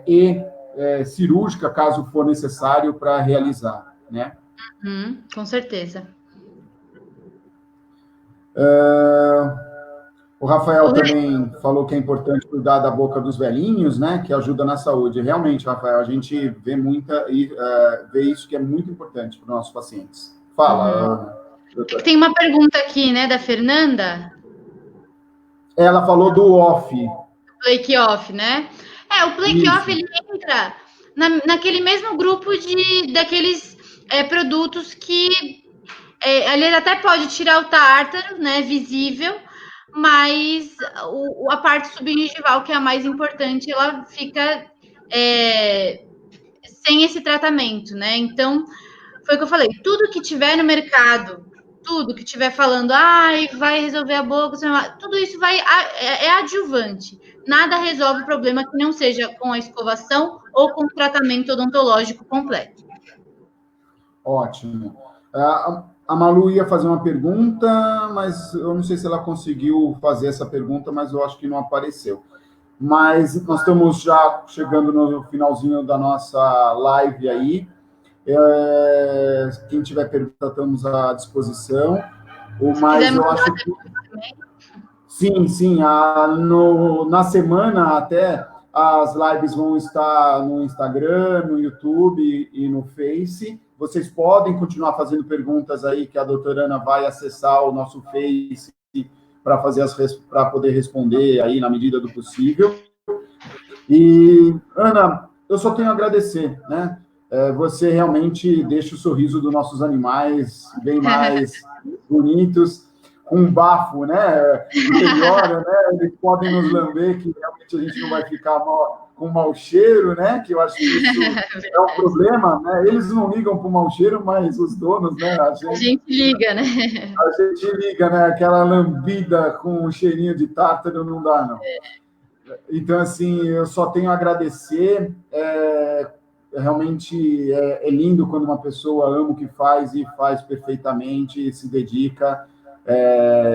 S1: e cirúrgica, caso for necessário, para realizar, né?
S2: Com certeza.
S1: O Rafael também falou que é importante cuidar da boca dos velhinhos, né? Que ajuda na saúde. Realmente, Rafael, a gente vê vê isso que é muito importante para os nossos pacientes. Fala, doutora.
S2: Tem uma pergunta aqui, né, da Fernanda.
S1: Ela falou do off.
S2: Plake off, né? O plake off ele entra naquele mesmo grupo daqueles produtos que ele até pode tirar o tártaro, né, visível, mas a parte subgingival, que é a mais importante, ela fica sem esse tratamento, né? Então, foi o que eu falei, tudo que tiver no mercado, tudo que tiver falando, vai resolver a boca, tudo isso é adjuvante. Nada resolve o problema que não seja com a escovação ou com o tratamento odontológico completo.
S1: Ótimo. A Malu ia fazer uma pergunta, mas eu não sei se ela conseguiu fazer essa pergunta, mas eu acho que não apareceu. Mas nós estamos já chegando no finalzinho da nossa live aí. Quem tiver pergunta, estamos à disposição. Mas eu acho que... Sim. Na semana até as lives vão estar no Instagram, no YouTube e no Face. Vocês podem continuar fazendo perguntas aí, que a doutora Ana vai acessar o nosso Face para poder responder aí na medida do possível. E, Ana, eu só tenho a agradecer, né? Você realmente deixa o sorriso dos nossos animais bem mais bonitos, com um bafo, né? Melhora, né? Eles podem nos lamber, que realmente a gente não vai ficar com mau cheiro, né? Que eu acho que isso é um problema, né? Eles não ligam para o mau cheiro, mas os donos, né?
S2: A gente liga, né?
S1: A gente liga, né? Aquela lambida com um cheirinho de tártaro não dá, não. Então, assim, eu só tenho a agradecer. Realmente é lindo quando uma pessoa ama o que faz e faz perfeitamente, se dedica.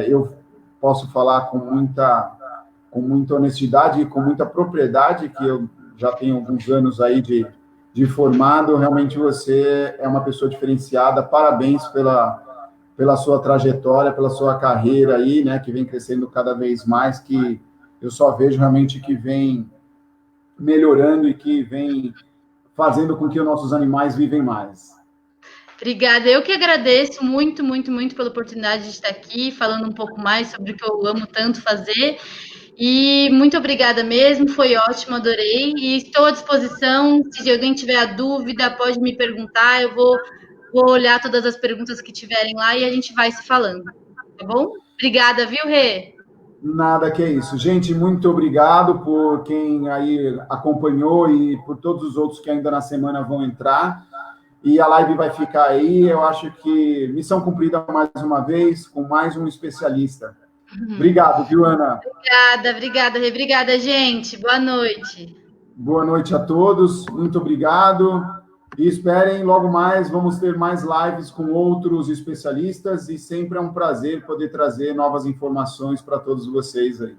S1: Eu posso falar com muita honestidade e com muita propriedade, que eu já tenho alguns anos aí de formado. Realmente você é uma pessoa diferenciada. Parabéns pela sua trajetória, pela sua carreira aí, né, que vem crescendo cada vez mais, que eu só vejo realmente que vem melhorando e que vem fazendo com que os nossos animais vivem mais.
S2: Obrigada. Eu que agradeço muito, muito, muito pela oportunidade de estar aqui, falando um pouco mais sobre o que eu amo tanto fazer. E muito obrigada mesmo, foi ótimo, adorei. E estou à disposição, se alguém tiver a dúvida, pode me perguntar, eu vou olhar todas as perguntas que tiverem lá e a gente vai se falando, tá bom? Obrigada, viu, Rê?
S1: Nada que é isso. Gente, muito obrigado por quem aí acompanhou e por todos os outros que ainda na semana vão entrar. E a live vai ficar aí. Eu acho que missão cumprida mais uma vez, com mais um especialista. Obrigado, viu, Ana?
S2: Obrigada, Rê. Obrigada, gente. Boa noite.
S1: Boa noite a todos. Muito obrigado. E esperem, logo mais, vamos ter mais lives com outros especialistas e sempre é um prazer poder trazer novas informações para todos vocês aí.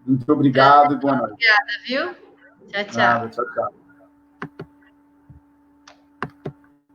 S1: Muito obrigado e boa noite.
S2: Obrigada, viu? Tchau, tchau.
S1: Nada, tchau.